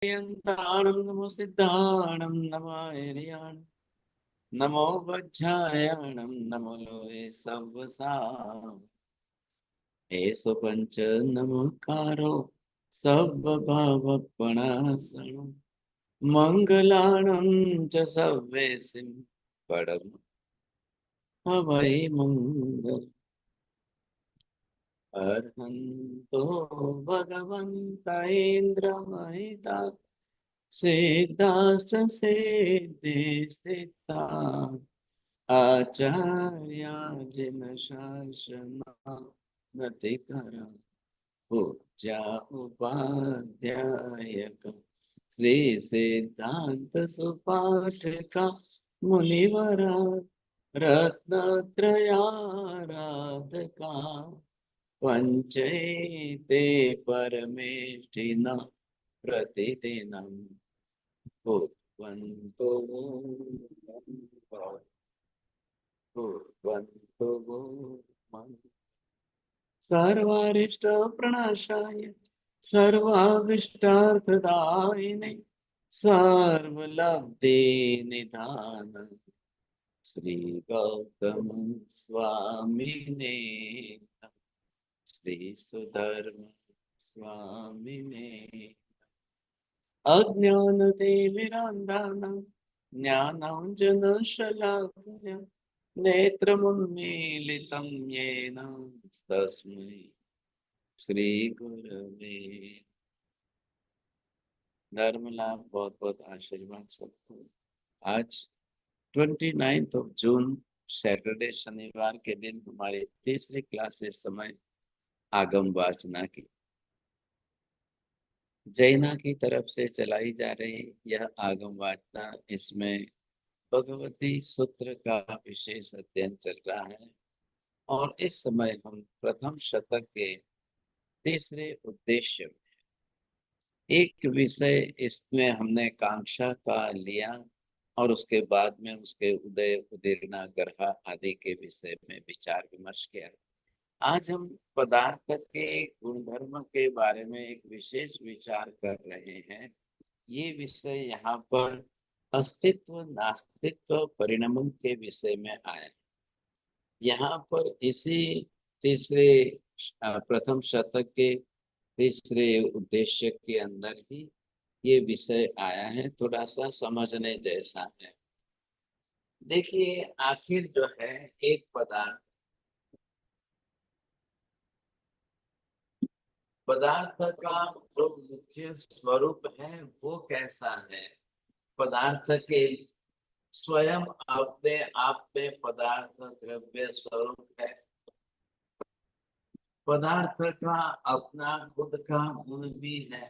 यन्ताणं नमो सिद्धाणं नमो ऐर्याणं नमो वज्रायणं नमो लोये सव्वसाम् एषु पञ्च नमकारो सब्बभावपणासनो मङ्गलाणं च सव्वेसिं परम हवै मङ्गल अर्हन्तो भगवन्त इन्द्रमहिता सिद्धाश्च सिद्धिस्थिता आचार्या जिन शासना नतिकरा पूज्या उपाध्यायक श्री सिद्धांत सुपाठका मुनिवरा रत्नत्रयाराधका पंचैते परमेष्ठिना प्रतिदिनं कुर्वन्तो कुर्वन्तो सर्वारिष्ट प्रणाशाय सर्वाभिष्टार्थदायिने सर्वलब्धे निधान श्री गौतम स्वामिने श्री सुधर्म स्वामिने अज्ञानतिमिरान्धानां ज्ञानाञ्जनशलाकया नेत्रमुन्मीलितं येन तस्मै श्रीगुरवे धर्म लाभ बहुत बहुत आशीर्वाद सबको। आज 29 जून सैटरडे शनिवार के दिन हमारी तीसरी क्लास इस समय आगम वाचना की जैना की तरफ से चलाई जा रही यह आगम वाचना, इसमें भगवती सूत्र का विशेष अध्ययन चल रहा है और इस समय हम प्रथम शतक के तीसरे उद्देश्य में एक विषय इसमें हमने कांक्षा का लिया और उसके बाद में उसके उदय उदीर्णा ग्रह आदि के विषय में विचार विमर्श किया। आज हम पदार्थ के गुणधर्म के बारे में एक विशेष विचार कर रहे हैं। ये विषय यहाँ पर अस्तित्व नास्तित्व परिणामों के विषय में आया। यहाँ पर इसी तीसरे प्रथम शतक के तीसरे उद्देश्य के अंदर ही ये विषय आया है, थोड़ा सा समझने जैसा है। देखिए, आखिर जो है एक पदार्थ का जो मुख्य स्वरूप है वो कैसा है। पदार्थ के स्वयं अपने आप में पदार्थ द्रव्य स्वरूप है। पदार्थ का अपना खुद का गुण भी है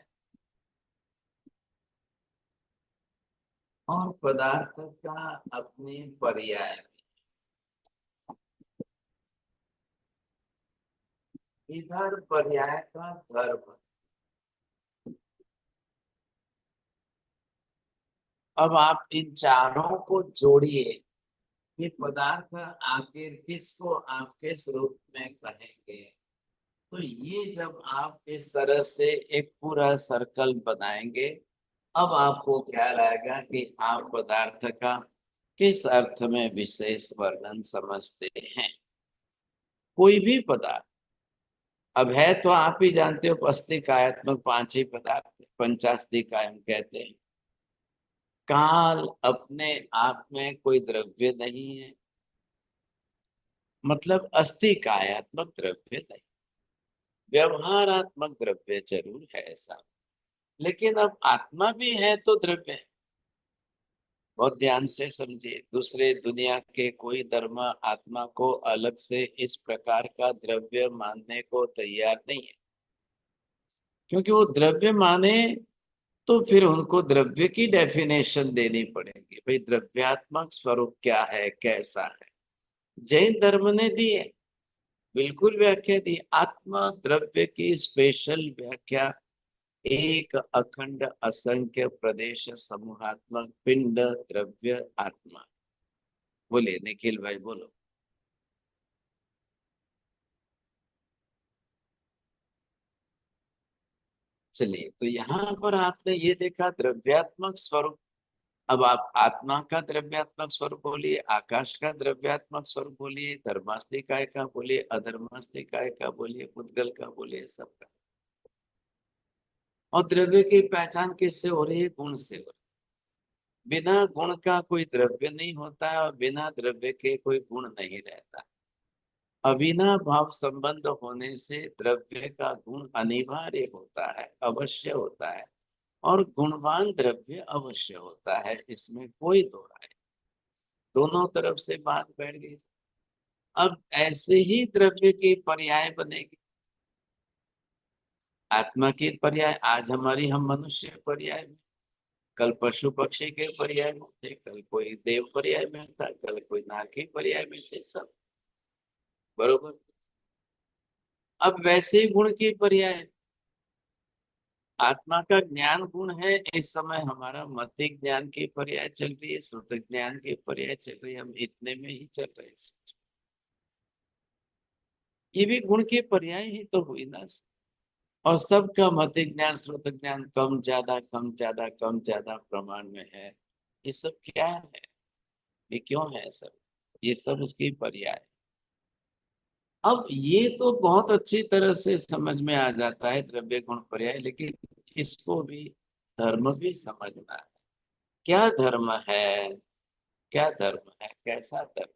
और पदार्थ का अपने पर्याय भी। इधर पर्याय का धर्म। अब आप इन चारों को जोड़िए कि पदार्थ आखिर किसको आप किस रूप में कहेंगे। तो ये जब आप इस तरह से एक पूरा सर्कल बनाएंगे, अब आपको ख्याल आएगा कि आप पदार्थ का किस अर्थ में विशेष वर्णन समझते हैं। कोई भी पदार्थ अब है तो आप ही जानते हो, पस्तिकायात्मक पांच ही पदार्थ पंचास्तिकाय हम कहते हैं। काल अपने आप में कोई द्रव्य नहीं है, मतलब अस्तिकायात्मक द्रव्य नहीं, व्यवहारात्मक द्रव्य जरूर है ऐसा, लेकिन अब आत्मा भी है तो द्रव्य है। बहुत ध्यान से समझिए, दूसरे दुनिया के कोई धर्म आत्मा को अलग से इस प्रकार का द्रव्य मानने को तैयार नहीं है, क्योंकि वो द्रव्य माने तो फिर उनको द्रव्य की डेफिनेशन देनी पड़ेगी। भाई द्रव्यात्मक स्वरूप क्या है, कैसा है। जैन धर्म ने दी है, बिल्कुल व्याख्या दी। आत्मा द्रव्य की स्पेशल व्याख्या एक अखंड असंख्य प्रदेश समूहात्मक पिंड द्रव्य आत्मा। बोले निखिल भाई बोलो। चलिए, तो यहाँ पर आपने ये देखा द्रव्यात्मक स्वरूप। अब आप आत्मा का द्रव्यात्मक स्वरूप बोलिए, आकाश का द्रव्यात्मक स्वरूप बोलिए, धर्मास्तिकाय का बोलिए, अधर्मास्तिकाय का बोलिए, पुद्गल का बोलिए, सबका। और द्रव्य की पहचान किससे हो रही है? गुण से हो रही है। बिना गुण का कोई द्रव्य नहीं होता है और बिना द्रव्य के कोई गुण नहीं रहता। अविनाभाव संबंध होने से द्रव्य का गुण अनिवार्य होता है, अवश्य होता है। और गुणवान द्रव्य अवश्य होता है, इसमें कोई दो राय। दोनों तरफ से बात बैठ गई। अब ऐसे ही द्रव्य की पर्याय बनेगी। आत्मा की पर्याय आज हमारी, हम मनुष्य पर्याय में, कल पशु पक्षी के पर्याय में थे, कल कोई देव पर्याय में था, कल कोई नारकी पर्याय में थे, सब बरोबर। अब वैसे ही गुण की पर्याय, आत्मा का ज्ञान गुण है। इस समय हमारा मति ज्ञान की पर्याय चल रही है, श्रुत ज्ञान की पर्याय चल रही है, हम इतने में ही चल रहे हैं। ये भी गुण की पर्याय ही तो हुई ना। और सबका मत ज्ञान श्रुत ज्ञान कम ज्यादा कम ज्यादा कम ज्यादा प्रमाण में है। ये सब क्या है? ये क्यों है सब? ये सब उसकी पर्याय। अब ये तो बहुत अच्छी तरह से समझ में आ जाता है द्रव्य गुण पर्याय, लेकिन इसको भी धर्म भी समझना है। क्या धर्म है? क्या धर्म है? कैसा धर्म?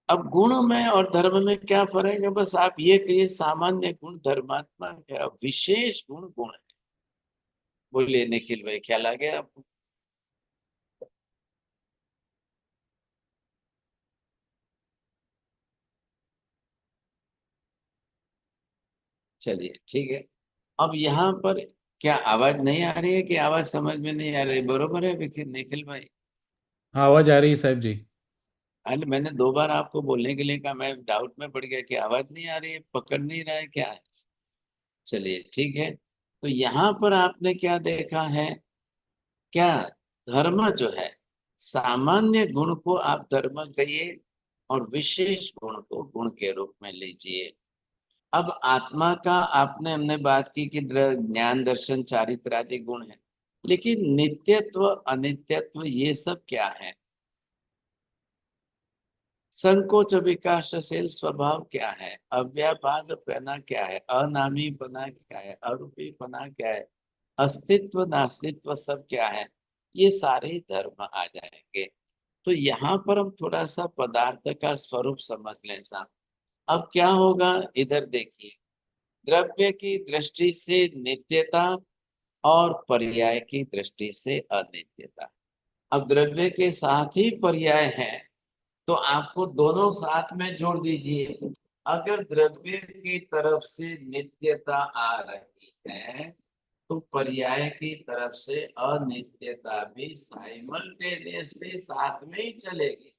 अब गुण में और धर्म में क्या फर्क है? बस आप ये कहिए सामान्य गुण धर्मात्मक है, और विशेष गुण गुण है। बोलिए निखिल भाई, ख्याल आ गया आपको? चलिए ठीक है। अब यहाँ पर क्या आवाज नहीं आ रही है कि आवाज समझ में नहीं आ रही? बरोबर है निखिल भाई? हाँ, आवाज आ रही है साहब जी। अरे मैंने 2 बार आपको बोलने के लिए कहा, मैं डाउट में पड़ गया कि आवाज नहीं आ रही है, पकड़ नहीं रहा है, क्या है? चलिए ठीक है। तो यहाँ पर आपने क्या देखा है? क्या धर्म जो है, सामान्य गुण को आप धर्म कहिए और विशेष गुण को गुण के रूप में लीजिए। अब आत्मा का आपने, हमने बात की कि ज्ञान दर्शन चारित्र आदि गुण है, लेकिन नित्यत्व अनित्यत्व ये सब क्या है? संकोच विकासशील स्वभाव क्या है? अव्यापाद पना क्या है? अनामी पना क्या है? अरूपी पना क्या है? अस्तित्व नास्तित्व सब क्या है? ये सारे धर्म आ जाएंगे। तो यहाँ पर हम थोड़ा सा पदार्थ का स्वरूप समझ लें साहब। अब क्या होगा, इधर देखिए। द्रव्य की दृष्टि से नित्यता और पर्याय की दृष्टि से अनित्यता। अब द्रव्य के साथ ही पर्याय है, तो आपको दोनों साथ में जोड़ दीजिए। अगर द्रव्य की तरफ से नित्यता आ रही है, तो पर्याय की तरफ से अनित्यता भी साइमल्टेनियसली साथ में ही चलेगी।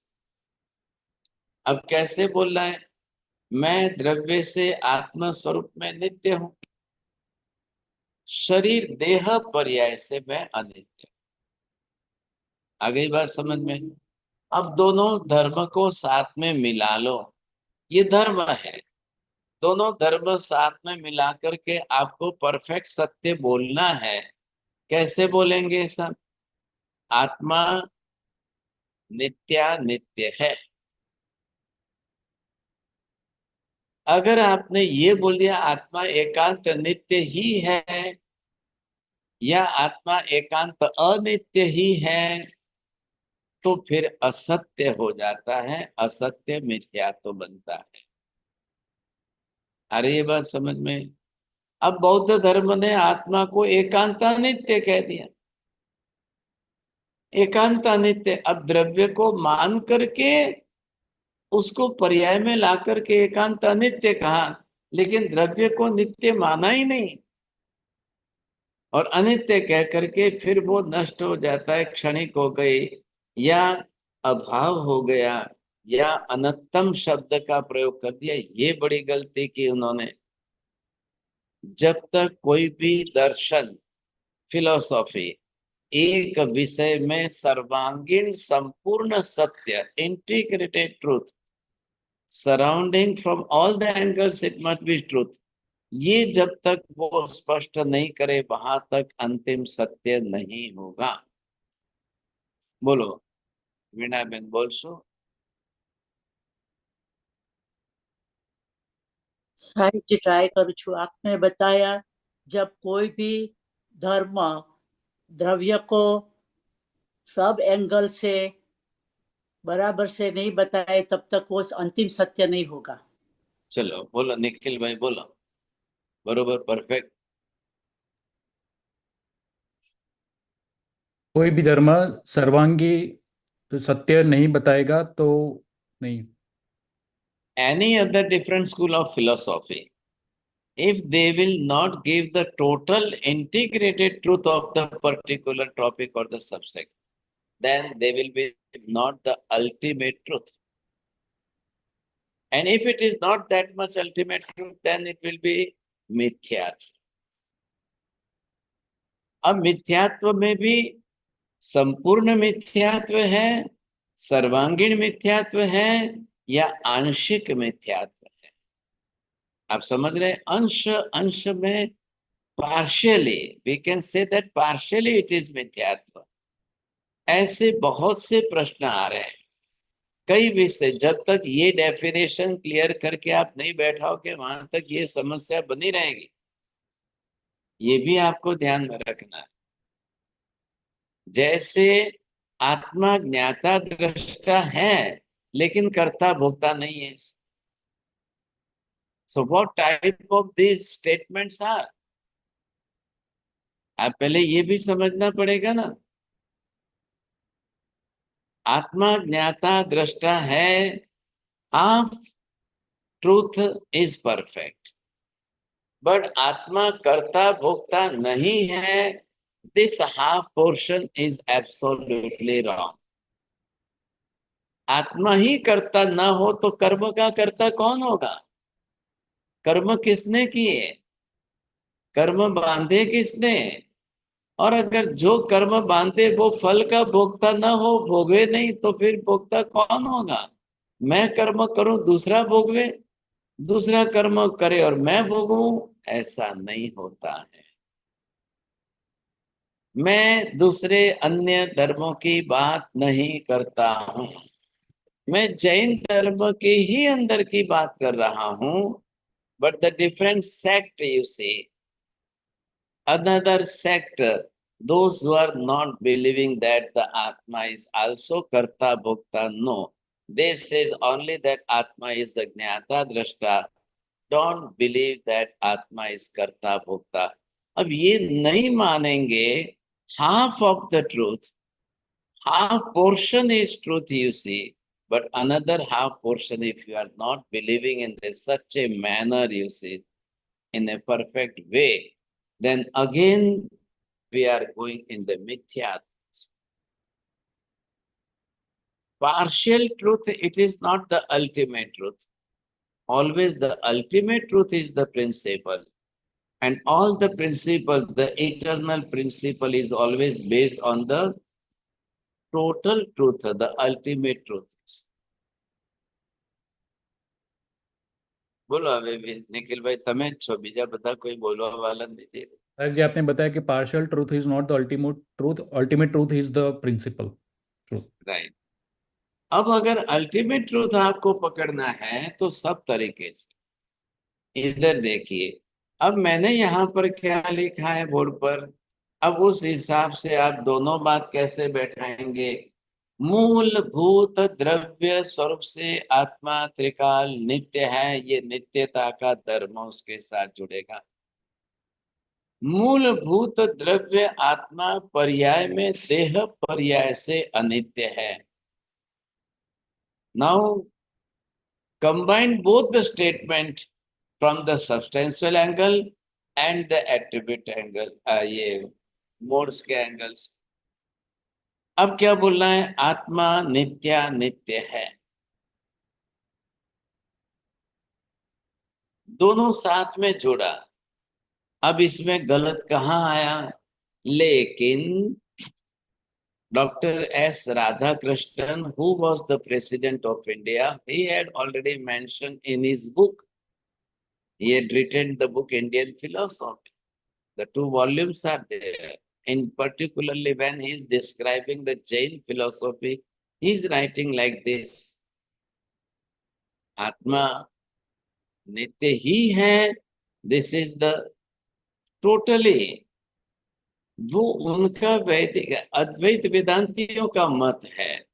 अब कैसे बोल रहा है? मैं द्रव्य से आत्म स्वरूप में नित्य हूं, शरीर देह पर्याय से मैं अनित्य। आ गई बात समझ में? अब दोनों धर्म को साथ में मिला लो, ये धर्म है। दोनों धर्म साथ में मिला करके आपको परफेक्ट सत्य बोलना है। कैसे बोलेंगे सब? आत्मा नित्य है। अगर आपने ये बोल दिया आत्मा एकांत नित्य ही है, या आत्मा एकांत अनित्य ही है, तो फिर असत्य हो जाता है, असत्य मिथ्या तो बनता है। अरे ये बात समझ में? अब बौद्ध धर्म ने आत्मा को एकांत अनित्य कह दिया। एकांत अनित्य, अब द्रव्य को मान करके उसको पर्याय में ला करके एकांत अनित्य कहा, लेकिन द्रव्य को नित्य माना ही नहीं। और अनित्य कह करके फिर वो नष्ट हो जाता है, क्षणिक हो गई, या अभाव हो गया, या अनत्तम शब्द का प्रयोग कर दिया। ये बड़ी गलती की उन्होंने। जब तक कोई भी दर्शन, फिलोसॉफी एक विषय में सर्वांगीण संपूर्ण सत्य, integrated truth, surrounding from all the angles it must be truth, ये जब तक वो स्पष्ट नहीं करे वहां तक अंतिम सत्य नहीं होगा। बोलो वीणा बेन बोलशो। સાહેબ जी ट्राई करूँ છું। आपने बताया जब कोई भी धर्म द्रव्य को सब एंगल से बराबर से नहीं बताए तब तक वो अंतिम सत्य नहीं होगा। चलो बोलो निखिल भाई बोलो। बरोबर परफेक्ट। कोई भी धर्म सर्वांगी सत्य नहीं बताएगा तो नहीं। Any other different school of philosophy, if they will not give the total integrated truth of the particular topic or the subject, then they will be not the ultimate truth. And if it is not that much ultimate truth, then it will be मिथ्यात्व। अब मिथ्यात्व में भी संपूर्ण मिथ्यात्व है, सर्वांगीण मिथ्यात्व है, या आंशिक मिथ्यात्व है। आप समझ रहे हैं? अंश अंश में partially we can say that partially it is मिथ्यात्व। ऐसे बहुत से प्रश्न आ रहे हैं कई विषय। जब तक ये डेफिनेशन क्लियर करके आप नहीं बैठाओगे वहां तक ये समस्या बनी रहेगी। ये भी आपको ध्यान में रखना है। जैसे आत्मा ज्ञाता दृष्टा है लेकिन कर्ता भोक्ता नहीं है। So what type of this statements are, आप पहले ये भी समझना पड़ेगा ना। आत्मा ज्ञाता दृष्टा है, half truth is perfect, but आत्मा कर्ता भोक्ता नहीं है। This half portion is absolutely wrong. आत्मा ही कर्ता ना हो तो कर्म का कर्ता कौन होगा? कर्म किसने किए? कर्म बांधे किसने? और अगर जो कर्म बांधे वो फल का भोक्ता ना हो, भोगे नहीं, तो फिर भोक्ता कौन होगा? मैं कर्म करूं दूसरा भोगवे, दूसरा कर्म करे और मैं भोगूं, ऐसा नहीं होता है। मैं दूसरे अन्य धर्मों की बात नहीं करता हूं, मैं जैन धर्म के ही अंदर की बात कर रहा हूं। But the different sect you see, another sect, those who are not believing that the Atma is also Karta Bhokta, no. They says only that Atma is the Jnata Drashta. Don't believe that Atma is Karta Bhokta. अब ये नहीं मानेंगे half of the truth, half portion is truth you see, but another half portion if you are not believing in this such a manner you see, in a perfect way, then again we are going in the mithya. Partial truth, it is not the ultimate truth. Always the ultimate truth is the principle. And all the principle, the eternal principle is always based on the total truth, the ultimate truth. બોલો હવે નિખિલ ભાઈ તમે જ છો, બીજા બધા કોઈ બોલવા વાળા નથી। सर जी आपने बताया कि partial truth is not the ultimate truth is the principal truth. Right. अब अगर अल्टीमेट ट्रूथ आपको पकड़ना है तो सब तरीके से इधर देखिए। अब मैंने यहाँ पर क्या लिखा है बोर्ड पर, अब उस हिसाब से आप दोनों बात कैसे बैठाएंगे। मूलभूत द्रव्य स्वरूप से आत्मा त्रिकाल नित्य है, ये नित्यता का धर्म उसके साथ जुड़ेगा। मूलभूत द्रव्य आत्मा पर्याय में देह पर्याय से अनित्य है। Now combine both the statement from the substantial angle and the attribute angle, ये मोड्स के एंगल्स। अब क्या बोलना है? आत्मा नित्या नित्य है, दोनों साथ में जोड़ा। अब इसमें गलत कहाँ आया? लेकिन doctor S Radhakrishnan, who was the president of India, he had already mentioned in his book He had written the book Indian Philosophy. The 2 volumes are there. And particularly when he is describing the Jain philosophy, he is writing like this. आत्मा नित्य ही है. This is the totally वो उनका वैदिक अद्वैत वेदांतियों का मत है.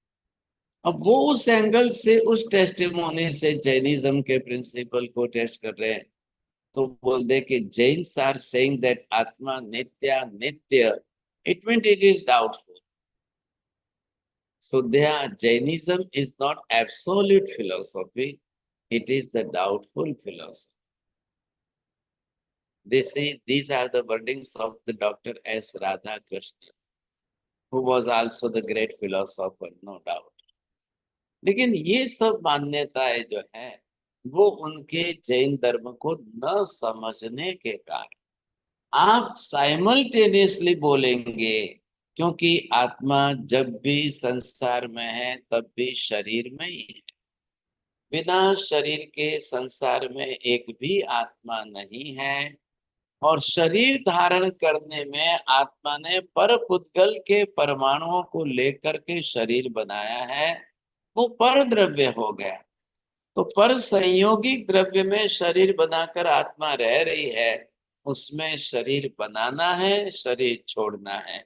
अब वो उस एंगल से उस टेस्टिमोनी से जैनिज्म के प्रिंसिपल को टेस्ट कर रहे हैं. तो बोल दे कि जैन्स आर सेइंग दैट आत्मा नित्य नित्य, it means it is doubtful. So Jainism is not absolute philosophy, it is the doubtful philosophy. These are the wordings of the Dr. S. Radhakrishnan, who was also the great philosopher, no doubt. लेकिन ये सब मान्यताएं जो है वो उनके जैन धर्म को न समझने के कारण आप साइमल्टेनियसली बोलेंगे, क्योंकि आत्मा जब भी संसार में है तब भी शरीर में ही है. बिना शरीर के संसार में एक भी आत्मा नहीं है. और शरीर धारण करने में आत्मा ने पर पुद्गल के परमाणुओं को लेकर के शरीर बनाया है. वो पर द्रव्य हो गया. तो पर संयोगिक द्रव्य में शरीर बनाकर आत्मा रह रही है. उसमें शरीर बनाना है, शरीर छोड़ना है.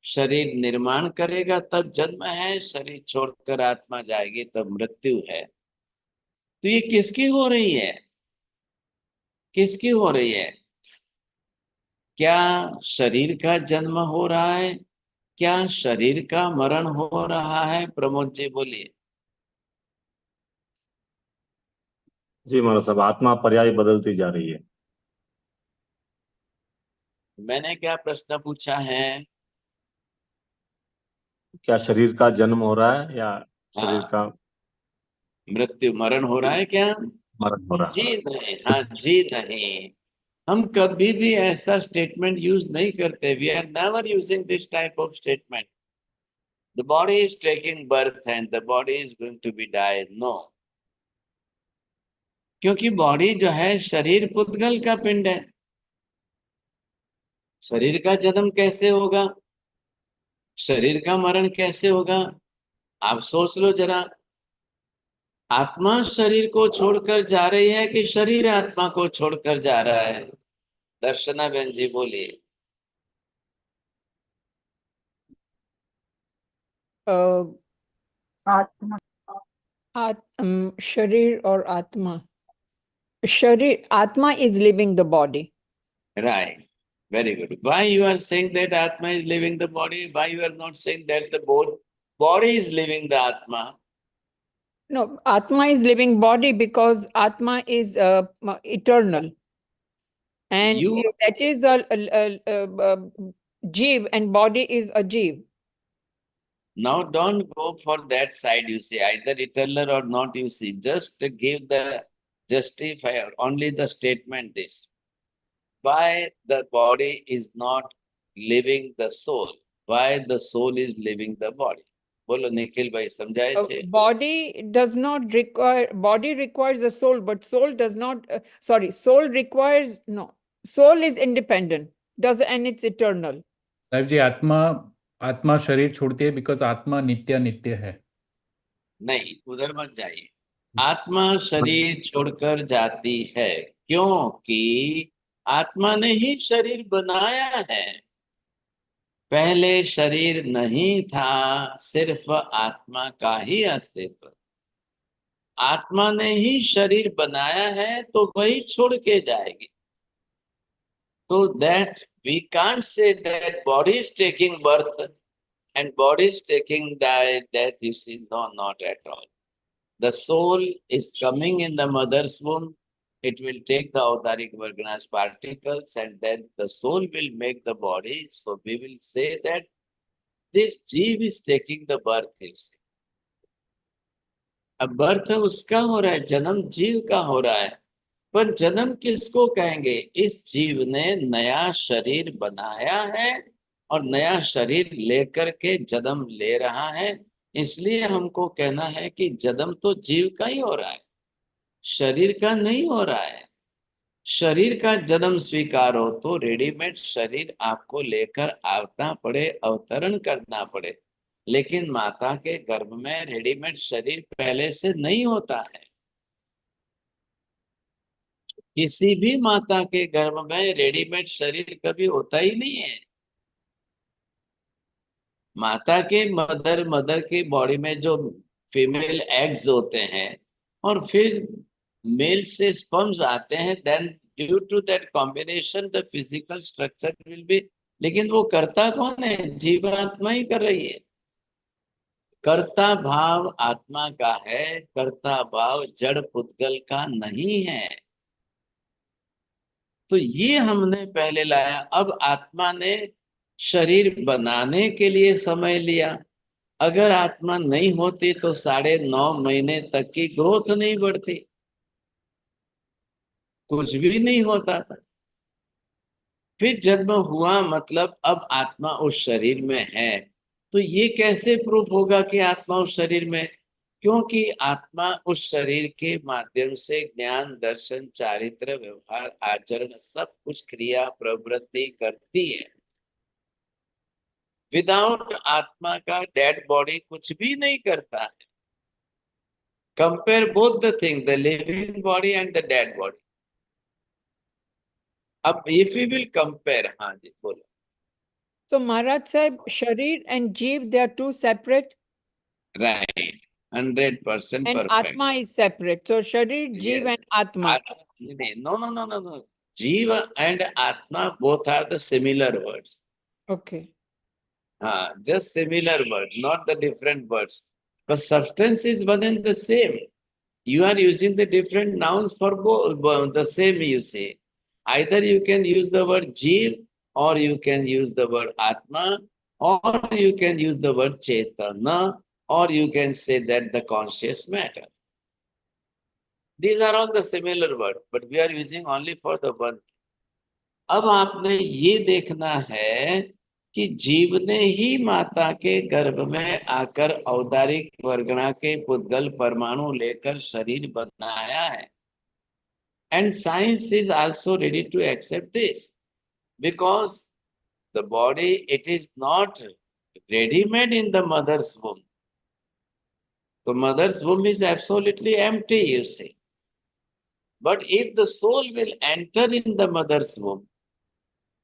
शरीर निर्माण करेगा तब जन्म है, शरीर छोड़कर आत्मा जाएगी तब मृत्यु है. तो ये किसकी हो रही है? किसकी हो रही है? क्या शरीर का जन्म हो रहा है? क्या शरीर का मरण हो रहा है? प्रमोद जी बोलिए. जी महाराज साहब, आत्मा पर्याय बदलती जा रही है. मैंने क्या प्रश्न पूछा है? क्या शरीर का जन्म हो रहा है या शरीर का मृत्यु मरण हो रहा है क्या? मरण हो रहा है? जी नहीं. हाँ जी नहीं. हम कभी भी ऐसा स्टेटमेंट यूज नहीं करते. We are never using this type of statement. The body is taking birth and the body is going to be die. No. क्योंकि बॉडी जो है शरीर पुद्गल का पिंड है. शरीर का जन्म कैसे होगा? शरीर का मरण कैसे होगा? आप सोच लो जरा. आत्मा शरीर को छोड़कर जा रही है कि शरीर आत्मा को छोड़कर जा रहा है? दर्शना बहन जी बोलिए. आत्मा शरीर और आत्मा. शरीर, आत्मा is leaving the body. Right. Very good. Why you are saying that Atma is leaving the body? Why you are not saying that the body is leaving the Atma? No, Atma is living body because Atma is eternal. And that is a Jeev, and body is a Jeev. Now don't go for that side, you see, either eternal or not, you see. Just give the justifier, only the statement this. Why the body is not living the soul? Why the soul is living the body? बोलो निखिल भाई, समझाए छे. Body does not require, body requires a soul, but soul does not, soul requires, no, soul is independent, and it's eternal. Sahib जी, आत्मा शरीर छोड़ती है because आत्मा नित्य नित्य है. नहीं, उधर मत जाइए. आत्मा शरीर छोड़कर जाती है क्योंकि आत्मा ने ही शरीर बनाया है. पहले शरीर नहीं था, सिर्फ आत्मा का ही अस्तित्व. आत्मा ने ही शरीर बनाया है तो वही छोड़ के जाएगी. तो that we can't say that body is taking birth and body is taking death, you see. No, not at all. The soul is coming in the mother's womb. It will take the autaric Varganas particles and then the soul will make the body. So we will say that this Jeev is taking the birth, you see. अब birth उसका हो रहा है, जन्म जीव का हो रहा है. पर जन्म किसको कहेंगे? इस जीव ने नया शरीर बनाया है और नया शरीर लेकर के जन्म ले रहा है. इसलिए हमको कहना है कि जन्म तो जीव का ही हो रहा है, शरीर का नहीं हो रहा है. शरीर का जन्म स्वीकार हो तो रेडीमेड शरीर आपको लेकर आना पड़े, अवतरण करना पड़े, लेकिन माता के गर्भ में रेडीमेड शरीर पहले से नहीं होता है। किसी भी माता के गर्भ में रेडीमेड शरीर कभी होता ही नहीं है। माता के मदर की बॉडी में जो फीमेल एग्स होते हैं और फिर मेल से स्पर्म्स आते हैं, then due to that combination the physical structure will be. लेकिन वो करता कौन है? जीवात्मा ही कर रही है। कर्ता भाव आत्मा का है, कर्ता भाव जड़ पुद्गल का नहीं है। तो ये हमने पहले लाया। अब आत्मा ने शरीर बनाने के लिए समय लिया। अगर आत्मा नहीं होती तो 9.5 महीने तक की ग्रोथ नहीं बढ़ती, कुछ भी नहीं होता था। फिर जन्म हुआ, मतलब अब आत्मा उस शरीर में है। तो ये कैसे प्रूफ होगा कि आत्मा उस शरीर में? क्योंकि आत्मा उस शरीर के माध्यम से ज्ञान, दर्शन, चारित्र, व्यवहार, आचरण, सब कुछ क्रिया प्रवृत्ति करती है। विदाउट आत्मा का डेड बॉडी कुछ भी नहीं करता है। Compare both the thing, the living body and the dead body. अब इफ यू विल कंपेयर, हाँ जी बोलो। So Maharaj said, Sharir and Jeev, they are two separate, right, 100% and perfect. Atma is separate. So Sharir, Jeev, Yes. and Atma. No. Jiva and Atma both are the similar words. Okay. Just similar words, not the different words. But substance is one and the same. You are using the different nouns for both the same, you say. Either you can use the word Jeev, or you can use the word Atma, or you can use the word Chetana, or you can say that the conscious matter. These are all the similar words, but we are using only for the one. अब आपने ये देखना है कि जीव ने ही माता के गर्भ में आकर औदारिक वर्गणा के पुद्गल परमाणु लेकर शरीर बनाया है। And science is also ready to accept this, because the body, it is not ready-made in the mother's womb. The mother's womb is absolutely empty, you see. But if the soul will enter in the mother's womb,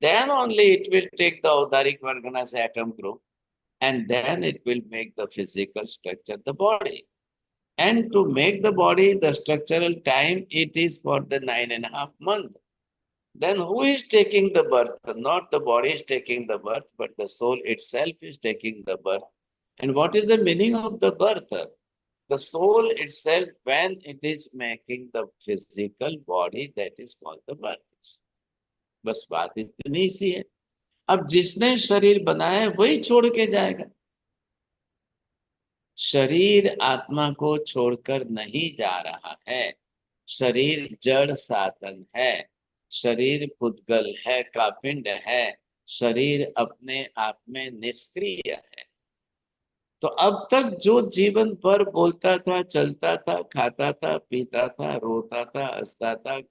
then only it will take the Audaric Varganas atom group, and then it will make the physical structure, the body. And to make the body, the structural time, it is for the 9.5 months. Then who is taking the birth? Not the body is taking the birth, but the soul itself is taking the birth. And what is the meaning of the birth? The soul itself, when it is making the physical body, that is called the birth. बस बात इतनी सी है। अब जिसने शरीर बनाया है वही छोड़ के जाएगा। शरीर आत्मा को छोड़कर नहीं जा रहा है। शरीर जड़ साधन है, शरीर पुद्गल है, का पिंड है, शरीर अपने आप में निष्क्रिय है। तो अब तक जो जीवन भर बोलता था, चलता था, खाता था, पीता था, रोता था, हंसता था,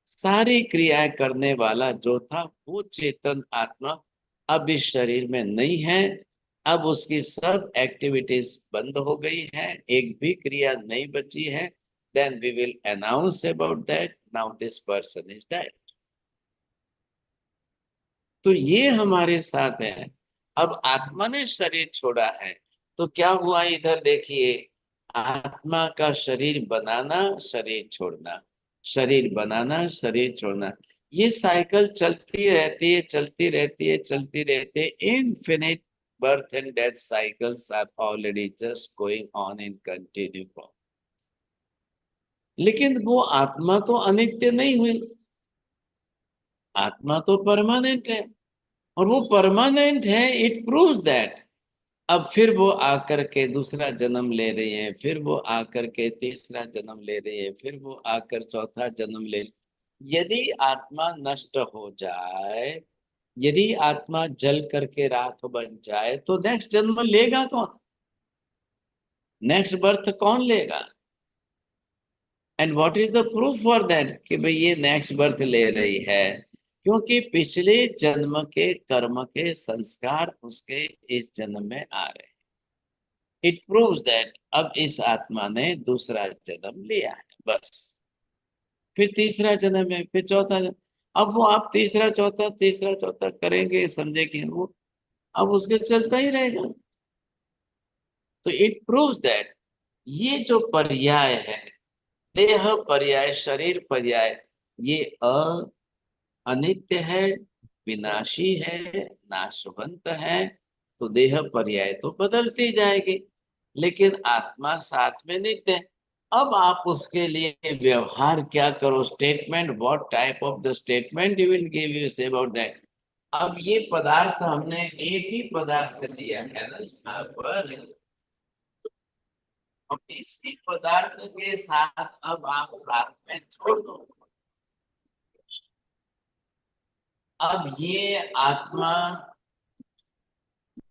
सारी क्रियाएं करने वाला जो था, वो चेतन आत्मा अब इस शरीर में नहीं है। अब उसकी सब एक्टिविटीज बंद हो गई है, एक भी क्रिया नहीं बची है। Then we will announce about that, now this person is dead. तो ये हमारे साथ है। अब आत्मा ने शरीर छोड़ा है, तो क्या हुआ इधर देखिए। आत्मा का शरीर बनाना, शरीर छोड़ना, शरीर बनाना, शरीर छोड़ना, ये साइकिल चलती रहती है, चलती रहती है, चलती रहती है। Infinite birth and death cycles are already just going on in continuous form. लेकिन वो आत्मा तो अनित्य नहीं हुई, आत्मा तो परमानेंट है। और वो परमानेंट है, इट प्रूव्स दैट। अब फिर वो आकर के दूसरा जन्म ले रही है, फिर वो आकर के तीसरा जन्म ले रही है, फिर वो आकर चौथा जन्म ले। यदि आत्मा नष्ट हो जाए, यदि आत्मा जल करके राख बन जाए, तो नेक्स्ट जन्म लेगा कौन? नेक्स्ट बर्थ कौन लेगा? And what is the proof for that कि भाई ये नेक्स्ट बर्थ ले रही है, क्योंकि पिछले जन्म के कर्म के संस्कार उसके इस जन्म में आ रहे हैं। इट प्रूव्स दैट अब इस आत्मा ने दूसरा जन्म लिया है, बस। फिर तीसरा जन्म है, फिर चौथा जन्म। अब वो आप तीसरा चौथा करेंगे, समझे कि वो अब उसके चलता ही रहेगा। तो इट प्रूव्स दैट ये जो पर्याय है, देह पर्याय, शरीर पर्याय, ये अनित्य है, विनाशी है, नाशवंत है। तो देह पर्याय तो बदलती जाएगी, लेकिन आत्मा साथ में नित्य है। अब आप उसके लिए व्यवहार क्या करो, statement, what type of the statement you will give you say about that. अब ये पदार्थ हमने एक ही पदार्थ दिया है ना यहाँ पर, अब इसी पदार्थ के साथ अब आप साथ में छोड़ दो। अब ये आत्मा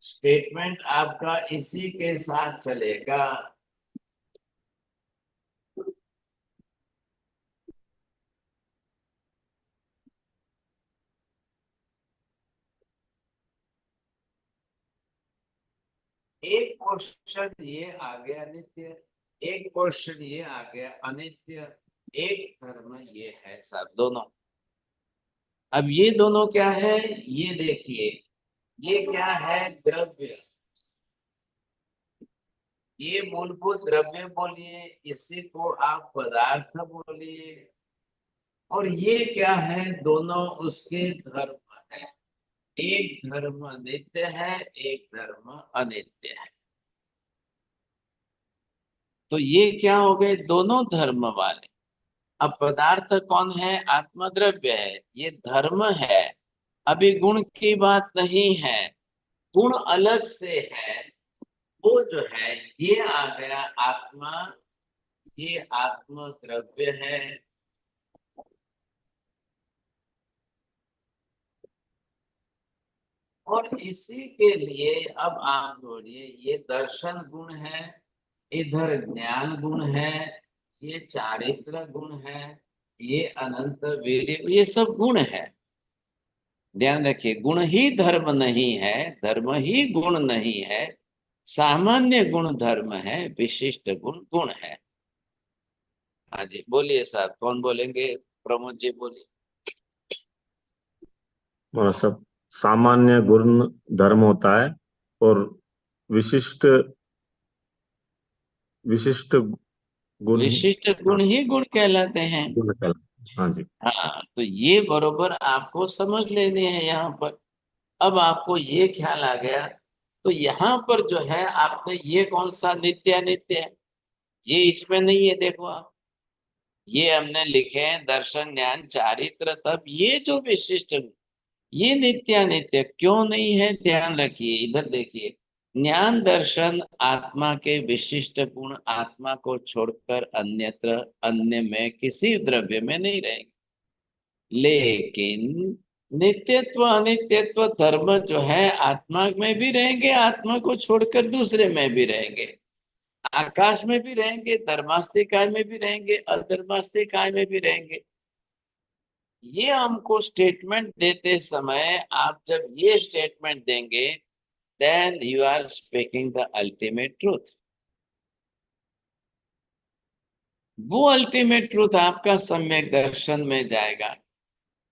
स्टेटमेंट आपका इसी के साथ चलेगा। एक पोर्शन ये आ गया नित्य, एक पोर्शन ये आ गया अनित्य, एक धर्म ये है सब दोनों। अब ये दोनों क्या है, ये देखिए, ये क्या है, द्रव्य। ये मूलभूत द्रव्य बोलिए, इसी को आप पदार्थ बोलिए। और ये क्या है, दोनों उसके धर्म है। एक धर्म नित्य है, एक धर्म अनित्य है। तो ये क्या हो गए, दोनों धर्म वाले। अब पदार्थ कौन है, आत्मा द्रव्य है, ये धर्म है। अभी गुण की बात नहीं है, गुण अलग से है। वो जो है ये आ गया आत्मा, ये आत्म द्रव्य है। और इसी के लिए अब आप जोड़िए, ये दर्शन गुण है, इधर ज्ञान गुण है, ये चारित्र गुण है, ये अनंत वीर्य, ये सब गुण है। ध्यान रखिए, गुण ही धर्म नहीं है, धर्म ही गुण नहीं है। सामान्य गुण धर्म है, विशिष्ट गुण गुण है। हाँ जी बोलिए साहब, कौन बोलेंगे, प्रमोद जी बोलिए। सब सामान्य गुण धर्म होता है और विशिष्ट विशिष्ट गुण विशिष्ट गुण ही गुण कहलाते हैं। गुण कहलाते हैं। हाँ जी। हाँ, तो ये बरोबर आपको समझ लेने हैं यहाँ पर। अब आपको ये ख्याल आ गया, तो यहाँ पर जो है आपने ये कौन सा नित्य अनित्य है, ये इसमें नहीं है। देखो आप, ये हमने लिखे हैं दर्शन ज्ञान चारित्र, तब ये जो विशिष्ट, ये नित्यानित्य क्यों नहीं है, ध्यान रखिए। इधर देखिए, ज्ञान दर्शन आत्मा के विशिष्ट गुण आत्मा को छोड़कर अन्यत्र, अन्य में, किसी द्रव्य में नहीं रहेंगे। लेकिन नित्यत्व अनित्यत्व धर्म जो है आत्मा में भी रहेंगे, आत्मा को छोड़कर दूसरे में भी रहेंगे। आकाश में भी रहेंगे, धर्मास्तिकाय में भी रहेंगे, अधर्मास्तिकाय में भी रहेंगे। ये हमको स्टेटमेंट देते समय आप जब ये स्टेटमेंट देंगे, then you are speaking the ultimate truth. वो अल्टीमेट ट्रूथ आपका सम्यक दर्शन में जाएगा।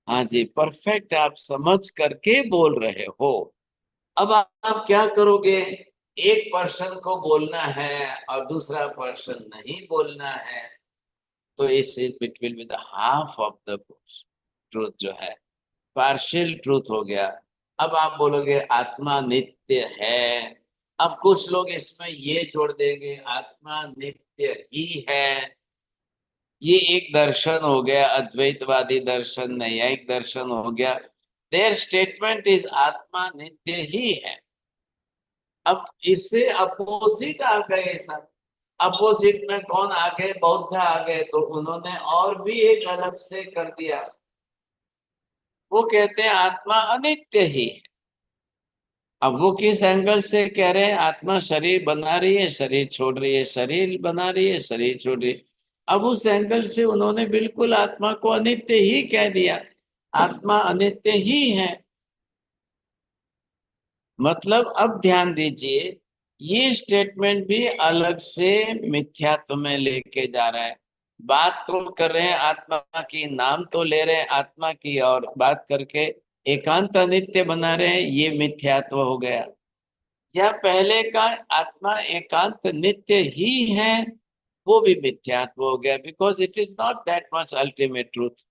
हाँ जी, परफेक्ट आप समझ करके बोल रहे हो। अब आप क्या करोगे, एक पर्सन को बोलना है और दूसरा पर्सन नहीं बोलना है, तो इस it will be the half of the truth, जो है पार्शियल ट्रूथ हो गया। अब आप बोलोगे आत्मा नित्य है, अब कुछ लोग इसमें ये जोड़ देंगे आत्मा नित्य ही है। ये एक दर्शन हो गया, अद्वैतवादी दर्शन, न्यायिक दर्शन हो गया। देयर स्टेटमेंट इज आत्मा नित्य ही है। अब इससे अपोजिट आ गए सब। अपोजिट में कौन आ गए, बौद्ध आ गए, तो उन्होंने और भी एक अलग से कर दिया। वो कहते हैं आत्मा अनित्य ही है। अब वो किस एंगल से कह रहे हैं, आत्मा शरीर बना रही है, शरीर छोड़ रही है, शरीर बना रही है, शरीर छोड़ रही है। अब उस एंगल से उन्होंने बिल्कुल आत्मा को अनित्य ही कह दिया, आत्मा अनित्य ही है। मतलब अब ध्यान दीजिए, ये स्टेटमेंट भी अलग से मिथ्यात्व में लेके जा रहा है। बात तो कर रहे हैं आत्मा की, नाम तो ले रहे हैं आत्मा की, और बात करके एकांत अनित्य बना रहे हैं, ये मिथ्यात्व हो गया। या पहले का आत्मा एकांत नित्य ही है, वो भी मिथ्यात्व हो गया, because it is not that much ultimate truth.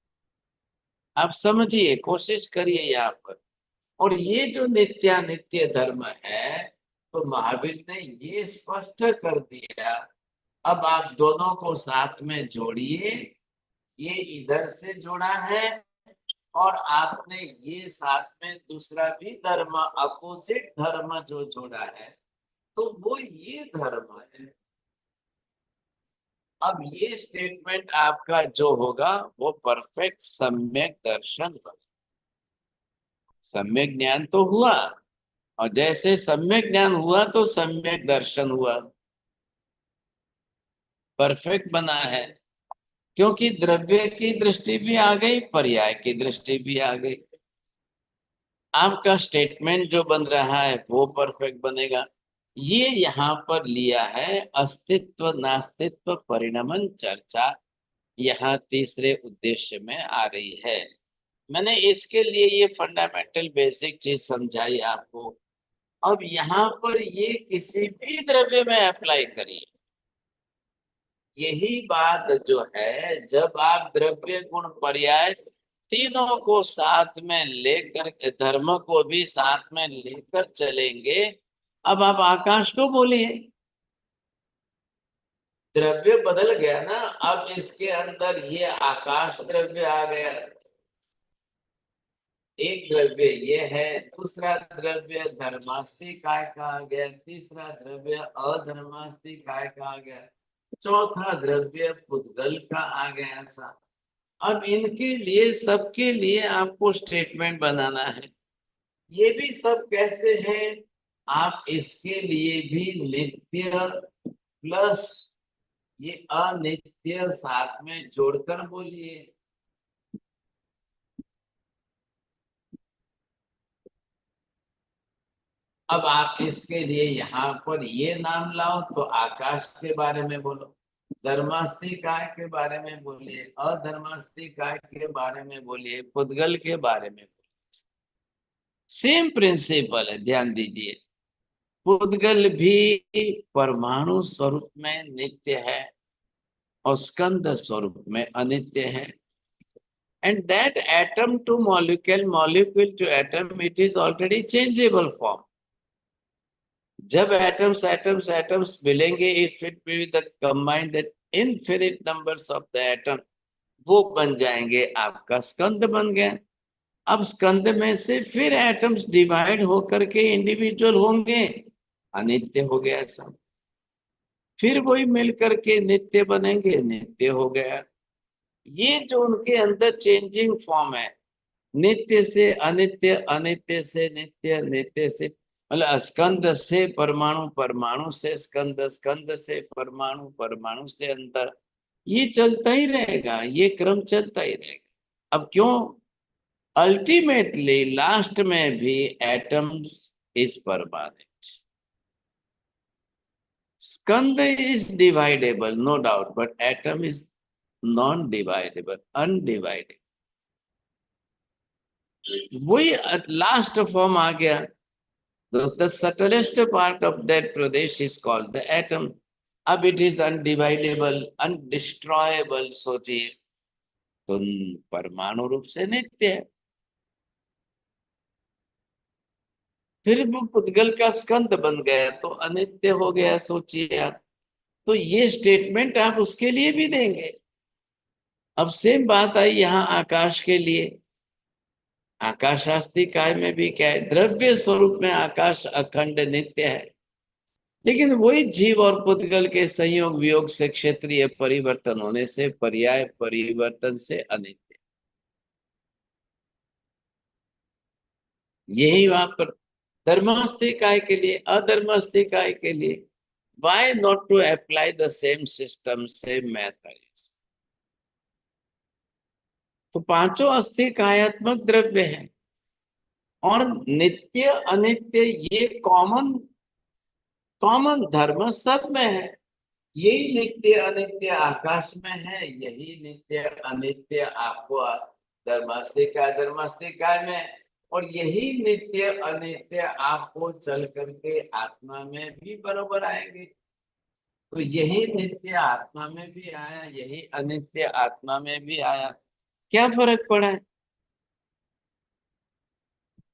आप समझिए, कोशिश करिए यहाँ पर। और ये जो नित्यानित्य धर्म है, तो महावीर ने ये स्पष्ट कर दिया। अब आप दोनों को साथ में जोड़िए, ये इधर से जोड़ा है, और आपने ये साथ में दूसरा भी धर्म, अपोजिट धर्म जो जोड़ा है, तो वो ये धर्म है। अब ये स्टेटमेंट आपका जो होगा वो परफेक्ट सम्यक दर्शन बनेगा। सम्यक ज्ञान तो हुआ, और जैसे सम्यक ज्ञान हुआ तो सम्यक दर्शन हुआ, परफेक्ट बना है। क्योंकि द्रव्य की दृष्टि भी आ गई, पर्याय की दृष्टि भी आ गई। आपका स्टेटमेंट जो बन रहा है वो परफेक्ट बनेगा। ये यहाँ पर लिया है अस्तित्व नास्तित्व परिणमन चर्चा, यहाँ तीसरे उद्देश्य में आ रही है। मैंने इसके लिए ये फंडामेंटल बेसिक चीज समझाई आपको। अब यहाँ पर ये किसी भी द्रव्य में अप्लाई करिए। यही बात जो है, जब आप द्रव्य गुण पर्याय तीनों को साथ में लेकर, धर्म को भी साथ में लेकर चलेंगे। अब आप आकाश को बोलिए, द्रव्य बदल गया ना, अब इसके अंदर ये आकाश द्रव्य आ गया। एक द्रव्य ये है, दूसरा द्रव्य धर्मास्ति काय का आ गया, तीसरा द्रव्य अधर्मास्ति काय का आ गया, चौथा द्रव्य पुद्गल का आ गया। ऐसा अब इनके लिए, सबके लिए आपको स्टेटमेंट बनाना है। ये भी सब कैसे है, आप इसके लिए भी नित्य प्लस ये अनित्य साथ में जोड़कर बोलिए। अब आप इसके लिए यहाँ पर ये नाम लाओ, तो आकाश के बारे में बोलो, धर्मास्ति काय के बारे में बोलिए, अधर्मास्ति काय के बारे में बोलिए, पुद्गल के बारे में बोलिए। सेम प्रिंसिपल है, ध्यान दीजिए। पुद्गल भी परमाणु स्वरूप में नित्य है और स्कंद स्वरूप में अनित्य है। And that atom to molecule, molecule to atom, it is already changeable form. जब एटम्स एटम्स एटम्स मिलेंगे, if it be the combined infinite numbers of the atom, वो बन जाएंगे, आपका स्कंद बन गया। अब स्कंद में से फिर एटम्स डिवाइड होकर के इंडिविजुअल होंगे, अनित्य हो गया सब। फिर वही मिलकर के नित्य बनेंगे, नित्य हो गया। ये जो उनके अंदर चेंजिंग फॉर्म है, नित्य से अनित्य, अनित्य से नित्य, नित्य से, मतलब स्कंद से परमाणु, परमाणु से स्कंद, स्कंद से परमाणु, परमाणु से अंतर, ये चलता ही रहेगा, ये क्रम चलता ही रहेगा। अब क्यों, अल्टीमेटली लास्ट में भी एटम्स इज परमानेंट। स्कंद is divisible no doubt, but atom is non divisible, undivisible. वही लास्ट फॉर्म आ गया। The subtlest part of that Pradesh is called the atom. अब it is undividable, undestroyable, सोचिए, तो परमाणु रूप से नित्य है। फिर वो पुद्गल का स्कंद बन गया तो अनित्य हो गया, सोचिए आप। तो ये स्टेटमेंट आप उसके लिए भी देंगे। अब सेम बात आई यहाँ आकाश के लिए। आकाशास्ति काय में भी क्या है, द्रव्य स्वरूप में आकाश अखंड नित्य है, लेकिन वही जीव और पुद्गल के संयोग वियोग से क्षेत्रीय परिवर्तन होने से, पर्याय परिवर्तन से अनित्य। यही वहां पर धर्मास्ति काय के लिए, अधर्मास्ति काय के लिए, why not to apply the same system, same methods? तो पांचों अस्थि कायात्मक द्रव्य है और नित्य अनित्य ये कॉमन धर्म सब में है। यही नित्य अनित्य आकाश में है, यही नित्य अनित्य आपको धर्मास्तिकाय में, और यही नित्य अनित्य आपको चल करके आत्मा में भी बरोबर आएंगे। तो यही नित्य आत्मा में भी आया, यही अनित्य आत्मा में भी आया, क्या फर्क पड़ा है?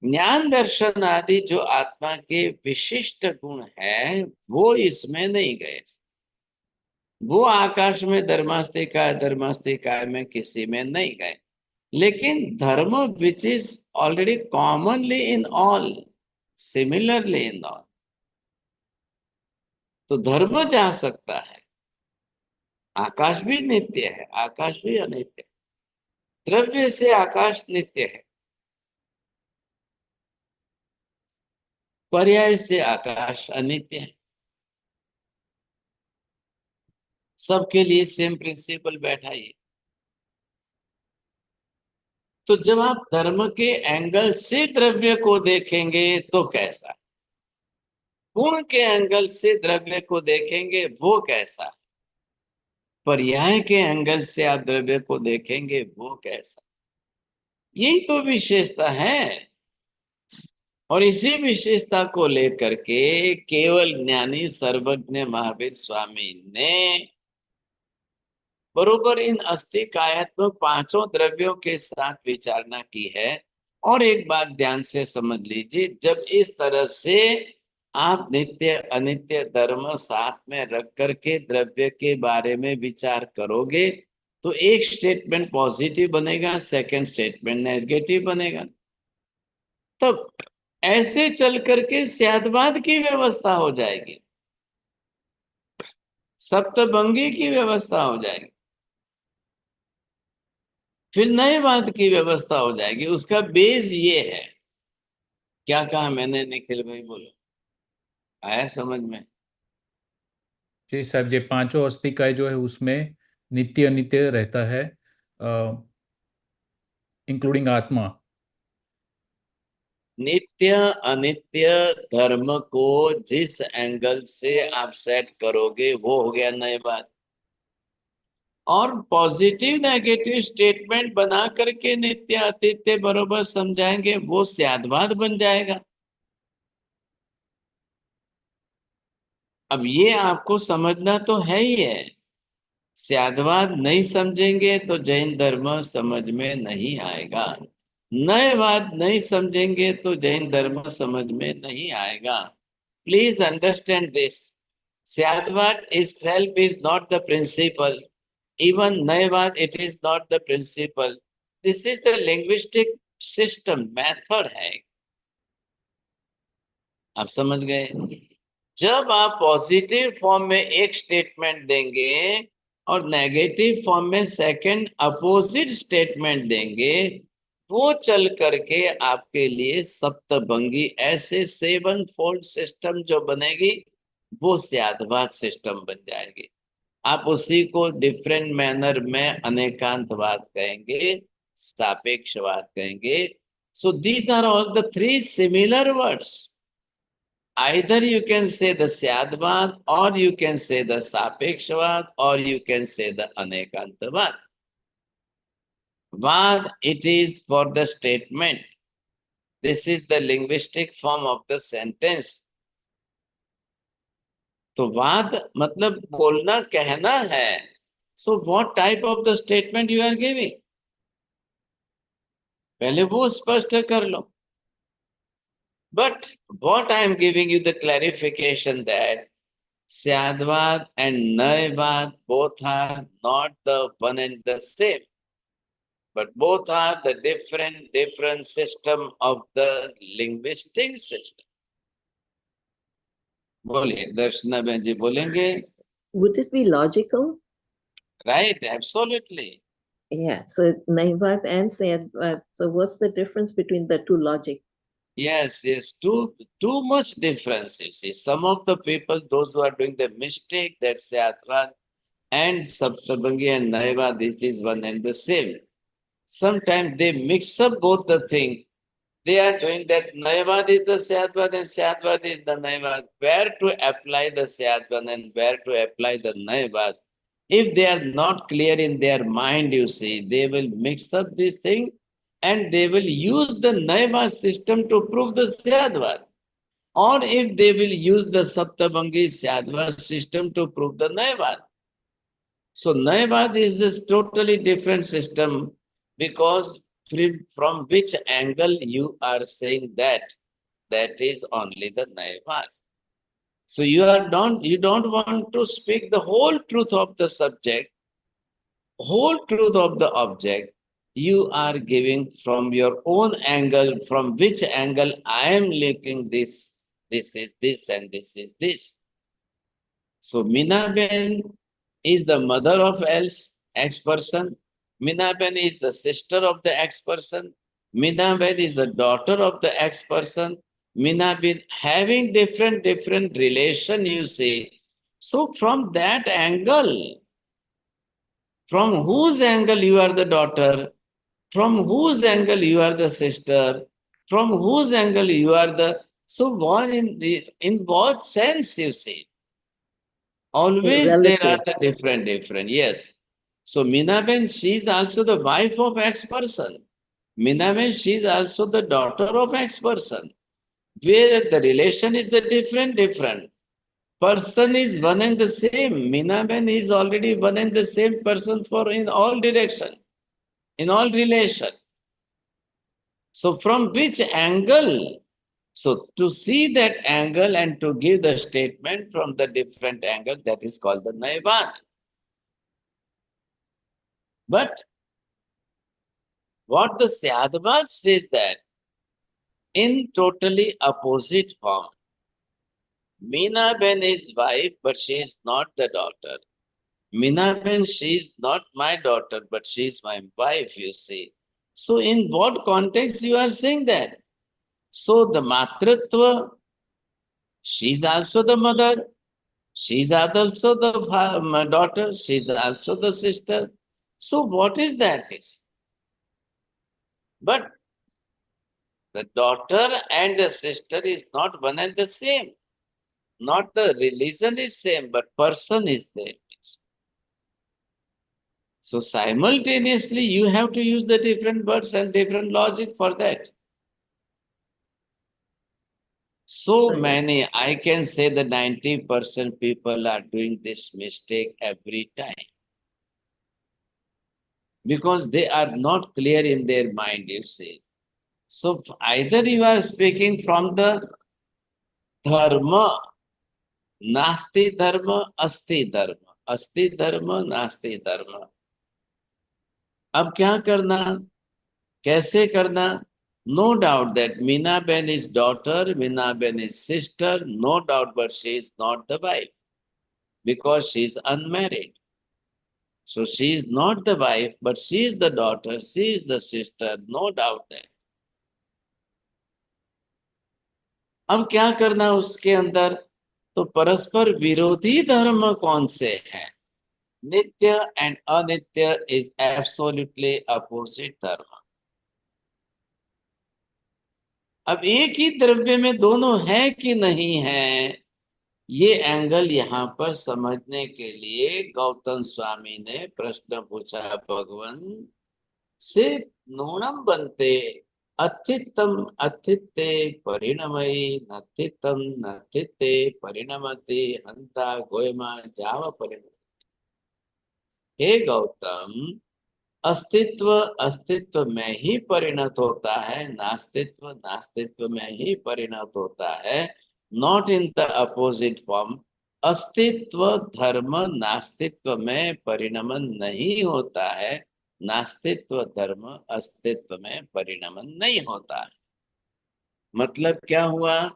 ज्ञान दर्शन आदि जो आत्मा के विशिष्ट गुण है वो इसमें नहीं गए। वो आकाश में धर्मास्तिकाय में किसी में नहीं गए, लेकिन धर्म which is already commonly in all, similarly in all, तो धर्म जा सकता है। आकाश भी नित्य है, आकाश भी अनित्य है, द्रव्य से आकाश नित्य है, पर्याय से आकाश अनित्य है। सबके लिए सेम प्रिंसिपल बैठा ही। तो जब आप धर्म के एंगल से द्रव्य को देखेंगे तो कैसा, गुण के एंगल से द्रव्य को देखेंगे वो कैसा, पर्याय के एंगल से आप द्रव्य को देखेंगे वो कैसा, यही तो विशेषता है। और इसी विशेषता को लेकर के केवल ज्ञानी सर्वज्ञ महावीर स्वामी ने बरोबर इन अस्थि कायात्मक पांचों द्रव्यों के साथ विचारणा की है। और एक बात ध्यान से समझ लीजिए, जब इस तरह से आप नित्य अनित्य धर्म साथ में रख करके द्रव्य के बारे में विचार करोगे तो एक स्टेटमेंट पॉजिटिव बनेगा, सेकंड स्टेटमेंट नेगेटिव बनेगा। तब ऐसे चल करके स्याद्वाद की व्यवस्था हो जाएगी, सप्तभंगी की व्यवस्था हो जाएगी, फिर नएवाद की व्यवस्था हो जाएगी। उसका बेस ये है, क्या कहा मैंने निखिल भाई, बोलो, आया समझ में? जी साहब, ये पांचों अस्थि जो है उसमें नित्य अनित्य रहता है, इंक्लूडिंग आत्मा। नित्य अनित्य धर्म को जिस एंगल से आप सेट करोगे वो हो गया नएवाद। और पॉजिटिव नेगेटिव स्टेटमेंट बना करके नित्य अनित्य बरोबर समझाएंगे वो स्याद्वाद बन जाएगा। अब ये आपको समझना तो है ही है। स्याद्वाद नहीं समझेंगे तो जैन धर्म समझ में नहीं आएगा, नएवाद नहीं समझेंगे तो जैन धर्म समझ में नहीं आएगा। Please understand this, Syadvada itself is not the principle, even nayavad it is not the principle, this is the linguistic system, method है। आप समझ गए? जब आप पॉजिटिव फॉर्म में एक स्टेटमेंट देंगे और नेगेटिव फॉर्म में सेकंड अपोजिट स्टेटमेंट देंगे, वो चल करके आपके लिए सप्तभंगी ऐसे 7 फोल्ड सिस्टम जो बनेगी वो स्याद्वाद सिस्टम बन जाएगी। आप उसी को डिफरेंट मैनर में अनेकांतवाद कहेंगे, सापेक्षवाद कहेंगे। So these are all the 3 similar words. Either you can say the Syadvad, or you can say the Sapekshavad, or you can say the Anekantavad. Vad, it is for the statement. This is the linguistic form of the sentence. तो वाद मतलब बोलना, कहना है। So what type of the statement you are giving? पहले वो स्पष्ट कर लो। But what I am giving you the clarification that Syadvad and Nayavad both are not the one and the same, but both are the different system of the linguistic system. बोलिए दर्शना बहन जी, बोलेंगे? Would it be logical? Right, absolutely. Yeah, so Naivad and Sayadvad. So what's the difference between the two logic? Yes, too much difference. You see, some of the people, those who are doing the mistake, that Syadvad and Saptabhangi and Naivad, this is one and the same. Sometimes they mix up both the thing. They are doing that Nayavad is the Syadvad and Syadvad is the Nayavad. Where to apply the Syadvad and where to apply the Nayavad? If they are not clear in their mind, you see, they will mix up this thing and they will use the Nayavad system to prove the Syadvad. Or if they will use the Saptabhangi Syadvad system to prove the Nayavad. So Nayavad is a totally different system because from which angle you are saying that is only the Nayavad. So you don't want to speak the whole truth of the subject, whole truth of the object. You are giving from your own angle, from which angle I am looking this is this and this is this. So Minaben is the mother of X person. Minaben is the sister of the X person. Minaben is the daughter of the X person. Minaben having different relation, you see. So from that angle, from whose angle you are the daughter, from whose angle you are the sister, from whose angle you are the, so what in what sense, you see? Always there are Relative. the different, yes. So Minaben, she is also the wife of X person. Minaben, she is also the daughter of X person. Where the relation is the different. Person is one and the same. Minaben is already one and the same person for in all direction, in all relation. So from which angle? So to see that angle and to give the statement from the different angle, that is called the Nayavad. But what the Syadvad says that in totally opposite form, Minaben is wife, but she is not the daughter. Minaben, she is not my daughter, but she is my wife, you see. So in what context you are saying that? So the Matritva, she is also the mother, she is also the daughter, she is also the sister. So what is that? But the daughter and the sister is not one and the same. Not the religion is same, but person is same. So simultaneously, you have to use the different words and different logic for that. So yes. many, I can say that 90% people are doing this mistake every time. Because they are not clear in their mind, you see. So either you are speaking from the dharma, nasti dharma, asti dharma. Asti dharma, nasti dharma. अब क्या करना, कैसे करना? No doubt that Minaben is daughter, Minaben is sister, no doubt, but she is not the wife because she is unmarried. So she is not the wife, but she is the daughter, she is the sister, no doubt that. अब क्या करना उसके अंदर? तो परस्पर विरोधी धर्म कौन से हैं? नित्य एंड अनित्य इज एब्सोल्युटली अपोजिट धर्म. अब एक ही द्रव्य में दोनों है कि नहीं है, ये एंगल यहाँ पर समझने के लिए गौतम स्वामी ने प्रश्न पूछा भगवान से. नूनम बनते अथितम अथिते परिणमयी नथितम नथिते परिणमते हंता गोयमा जाव परिणमते. हे गौतम, अस्तित्व अस्तित्व में ही परिणत होता है, नास्तित्व नास्तित्व में ही परिणत होता है. Not in the opposite form. अस्तित्व धर्म नास्तित्व में परिणमन नहीं होता है, नास्तित्व धर्म अस्तित्व में परिणमन नहीं होता है. मतलब क्या हुआ?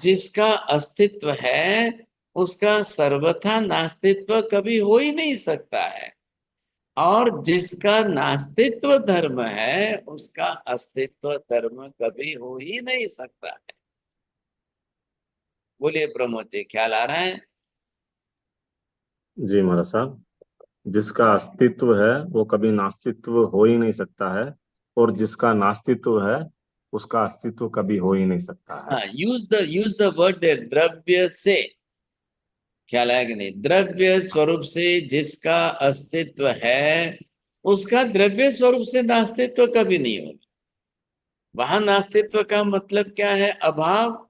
जिसका अस्तित्व है उसका सर्वथा नास्तित्व कभी हो ही नहीं सकता है, और जिसका नास्तित्व धर्म है उसका अस्तित्व धर्म कभी हो ही नहीं सकता है. बोलिए प्रमोद जी, ख्याल आ रहा है? जी महाराज साहब. जिसका अस्तित्व है वो कभी नास्तित्व हो ही नहीं सकता है, और जिसका नास्तित्व है उसका अस्तित्व कभी हो ही नहीं सकता है। हाँ, यूज द वर्ड देयर, द्रव्य से, ख्याल आया कि नहीं? द्रव्य स्वरूप से जिसका अस्तित्व है उसका द्रव्य स्वरूप से नास्तित्व कभी नहीं होगा। वहां नास्तित्व का मतलब क्या है? अभाव,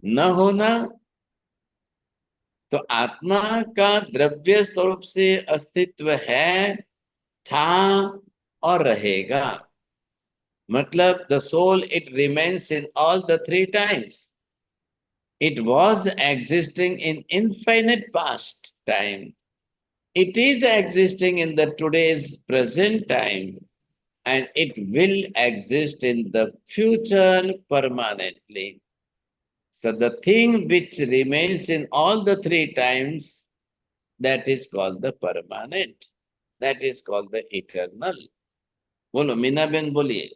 न होना। तो आत्मा का द्रव्य स्वरूप से अस्तित्व है, था और रहेगा। मतलब the soul it remains in all the three times. It was existing in infinite past time. It is existing in the today's present time, and it will exist in the future permanently. So the thing which remains in all the three times, that is called the permanent. That is called the eternal. Bolo, Meena Ben boliye.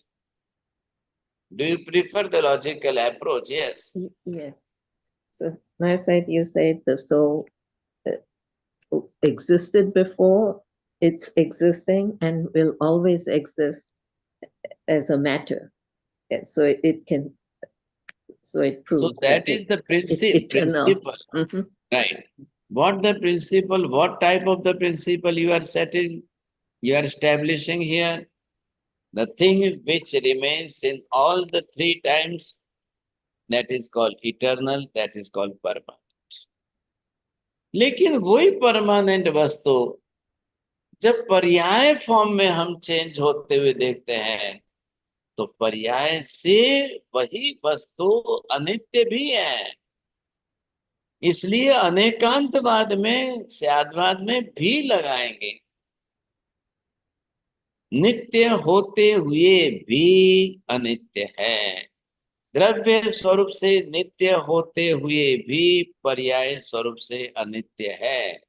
Do you prefer the logical approach? Yes. Yes. So, Maharaj, you said the soul existed before, it's existing, and will always exist as a matter. So it can, so it So proves that that is the it's eternal. principle. Mhm. Right. What the principle, what type of the principle you are setting, you are establishing here? The thing which remains in all the three times, that is called eternal, that is called permanent. लेकिन वही permanent वस्तु जब पर्याय form में हम change होते हुए देखते हैं, तो पर्याय से वही वस्तु अनित्य भी है। इसलिए अनेकांतवाद में, स्याद्वाद में भी लगाएंगे। नित्य होते हुए भी अनित्य है, द्रव्य स्वरूप से नित्य होते हुए भी पर्याय स्वरूप से अनित्य है,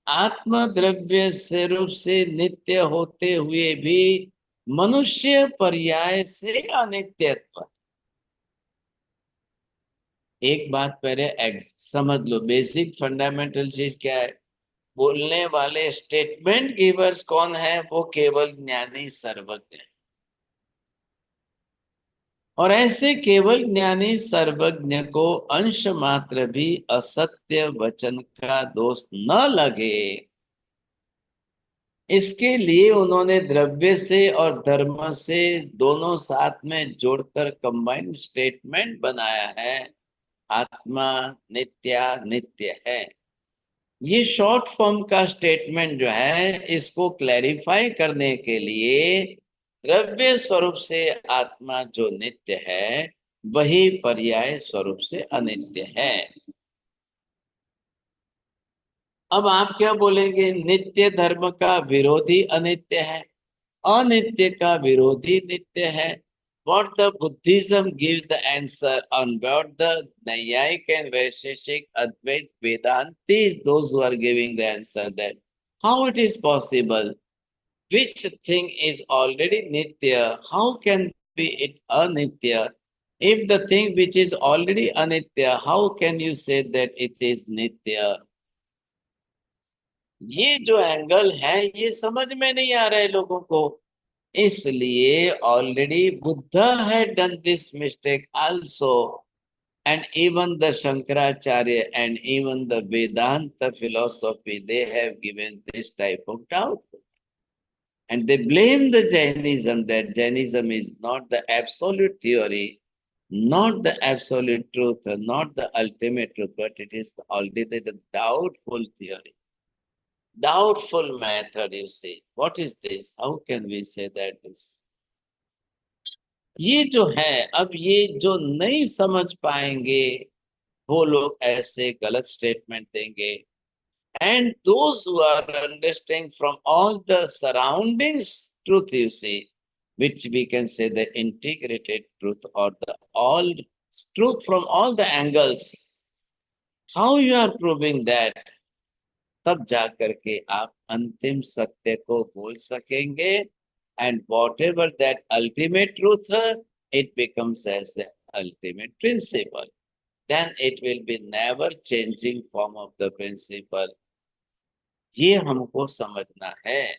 आत्म द्रव्य स्वरूप से नित्य होते हुए भी मनुष्य पर्याय से अनित्यत्व। एक बात पहले समझ लो, बेसिक फंडामेंटल चीज क्या है? बोलने वाले स्टेटमेंट गिवर्स कौन है? वो केवल ज्ञानी सर्वज्ञ है। और ऐसे केवल ज्ञानी सर्वज्ञ को अंश मात्र भी असत्य वचन का दोष न लगे, इसके लिए उन्होंने द्रव्य से और धर्म से दोनों साथ में जोड़कर कंबाइंड स्टेटमेंट बनाया है, आत्मा नित्या नित्य है। ये शॉर्ट फॉर्म का स्टेटमेंट जो है, इसको क्लैरिफाई करने के लिए द्रव्य स्वरूप से आत्मा जो नित्य है वही पर्याय स्वरूप से अनित्य है। अब आप क्या बोलेंगे? नित्य धर्म का विरोधी अनित्य है, अनित्य का विरोधी नित्य है। What the Buddhism gives the answer on what the Nayayik and Vaisheshik Advait Vedantis, those who are giving the answer, that how it is possible, which thing is already nitya, how can be it anitya? If the thing which is already anitya, how can you say that it is nitya? ये जो angle है ये समझ में नहीं आ रहा है लोगों को। इसलिए already Buddha had done this mistake also, and even the Shankaracharya and even the Vedanta philosophy, they have given this type of doubt. And they blame the Jainism, that Jainism is not the absolute theory, not the absolute truth, not the ultimate truth, but it is already the doubtful theory. Doubtful method, you see. What is this? How can we say that this? ये जो है, अब ये जो नहीं समझ पाएंगे वो लोग ऐसे गलत स्टेटमेंट देंगे। And those who are understanding from all the surroundings truth, you see, which we can say the integrated truth or the all truth from all the angles, how you are proving that? तब जाकर के आप अंतिम सत्य को बोल सकेंगे, and whatever that ultimate truth, it becomes as the ultimate principle. Then it will be never changing form of the principle. ये हमको समझना है।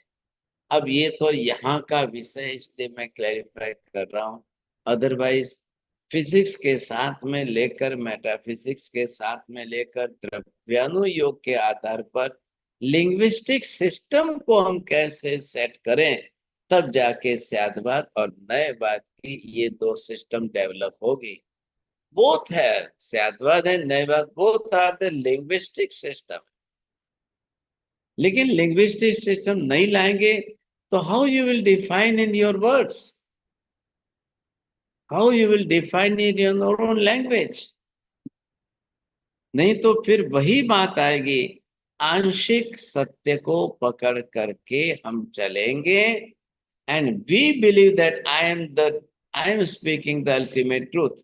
अब ये तो यहाँ का विषय, इसलिए मैं क्लैरिफाई कर रहा हूँ। अदरवाइज फिजिक्स के साथ में लेकर, मेटाफिजिक्स के साथ में लेकर, द्रव्यानुयोग के आधार पर लिंग्विस्टिक सिस्टम को हम कैसे सेट करें, तब जाके स्यादवाद और नयवाद की ये दो सिस्टम डेवलप होगी। बोथ है, स्यादवाद है Nayavada, both are the linguistic system. लेकिन लिंग्विस्टिक सिस्टम नहीं लाएंगे तो how you will define in your words, how you will define in your own language? नहीं तो फिर वही बात आएगी, आंशिक सत्य को पकड़ करके हम चलेंगे, and we believe that I am speaking the ultimate truth,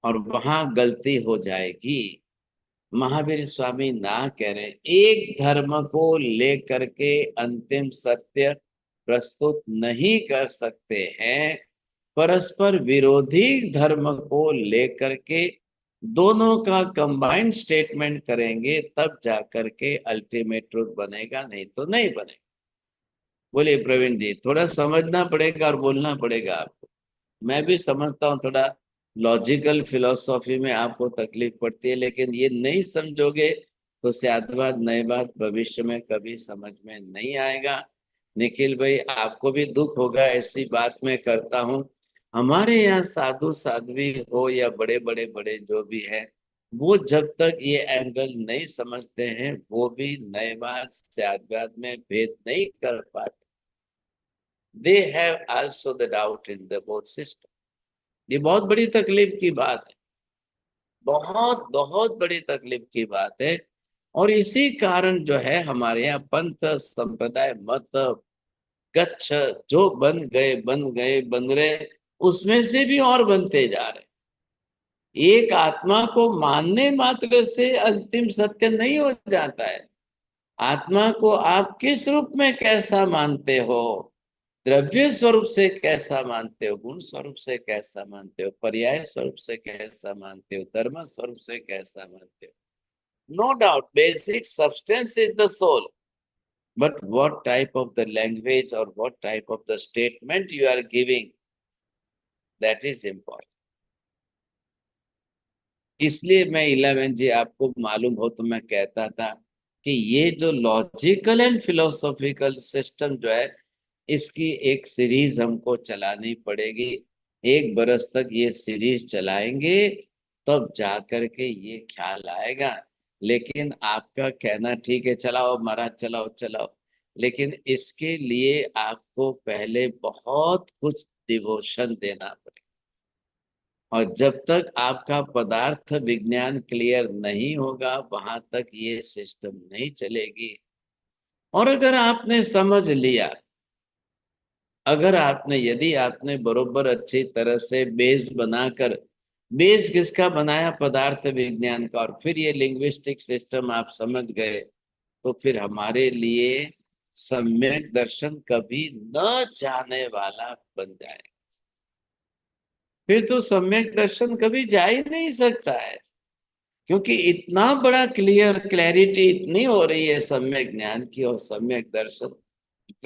और वहां गलती हो जाएगी। महावीर स्वामी ना कह रहे, एक धर्म को लेकर के अंतिम सत्य प्रस्तुत नहीं कर सकते हैं, परस्पर विरोधी धर्म को लेकर के दोनों का कंबाइंड स्टेटमेंट करेंगे, तब जाकर के अल्टीमेट ट्रूथ बनेगा, नहीं तो नहीं बनेगा। बोलिए प्रवीण जी, थोड़ा समझना पड़ेगा और बोलना पड़ेगा आपको। मैं भी समझता हूँ थोड़ा लॉजिकल फिलॉसफी में आपको तकलीफ पड़ती है, लेकिन ये नहीं समझोगे तो स्यादवाद नयवाद भविष्य में कभी समझ में नहीं आएगा। निखिल भाई, आपको भी दुख होगा ऐसी बात मैं करता हूँ। हमारे यहाँ साधु साध्वी हो या बड़े बड़े बड़े जो भी है, वो जब तक ये एंगल नहीं समझते हैं, वो भी नयवाद स्यादवाद में भेद नहीं कर पाते। They have also the doubt in the both system. ये बहुत बड़ी तकलीफ की बात है, बहुत बहुत बड़ी तकलीफ की बात है। और इसी कारण जो है हमारे यहाँ पंथ संप्रदाय मत गच्छ जो बन गए बन गए बन रहे, उसमें से भी और बनते जा रहे। एक आत्मा को मानने मात्र से अंतिम सत्य नहीं हो जाता है। आत्मा को आप किस रूप में कैसा मानते हो, द्रव्य स्वरूप से कैसा मानते हो, गुण स्वरूप से कैसा मानते हो, पर्याय स्वरूप से कैसा मानते हो, धर्म स्वरूप से कैसा मानते हो, no doubt basic substance is the soul, but what type of the language or what type of the statement you are giving, that is important. इसलिए मैं 11 जी, आपको मालूम हो तो मैं कहता था कि ये जो लॉजिकल एंड फिलोसॉफिकल सिस्टम जो है, इसकी एक सीरीज हमको चलानी पड़ेगी। 1 बरस तक ये सीरीज चलाएंगे, तब जाकर के ये ख्याल आएगा। लेकिन आपका कहना ठीक है, चलाओ महाराज चलाओ चलाओ, लेकिन इसके लिए आपको पहले बहुत कुछ डिवोशन देना पड़ेगा। और जब तक आपका पदार्थ विज्ञान क्लियर नहीं होगा, वहां तक ये सिस्टम नहीं चलेगी। और अगर आपने समझ लिया, अगर आपने, यदि आपने बरोबर अच्छी तरह से बेस बनाकर, बेस किसका बनाया, पदार्थ विज्ञान का, और फिर ये लिंग्विस्टिक सिस्टम आप समझ गए, तो फिर हमारे लिए सम्यक दर्शन कभी न जाने वाला बन जाएगा। फिर तो सम्यक दर्शन कभी जा ही नहीं सकता है, क्योंकि इतना बड़ा क्लैरिटी इतनी हो रही है सम्यक ज्ञान की और सम्यक दर्शन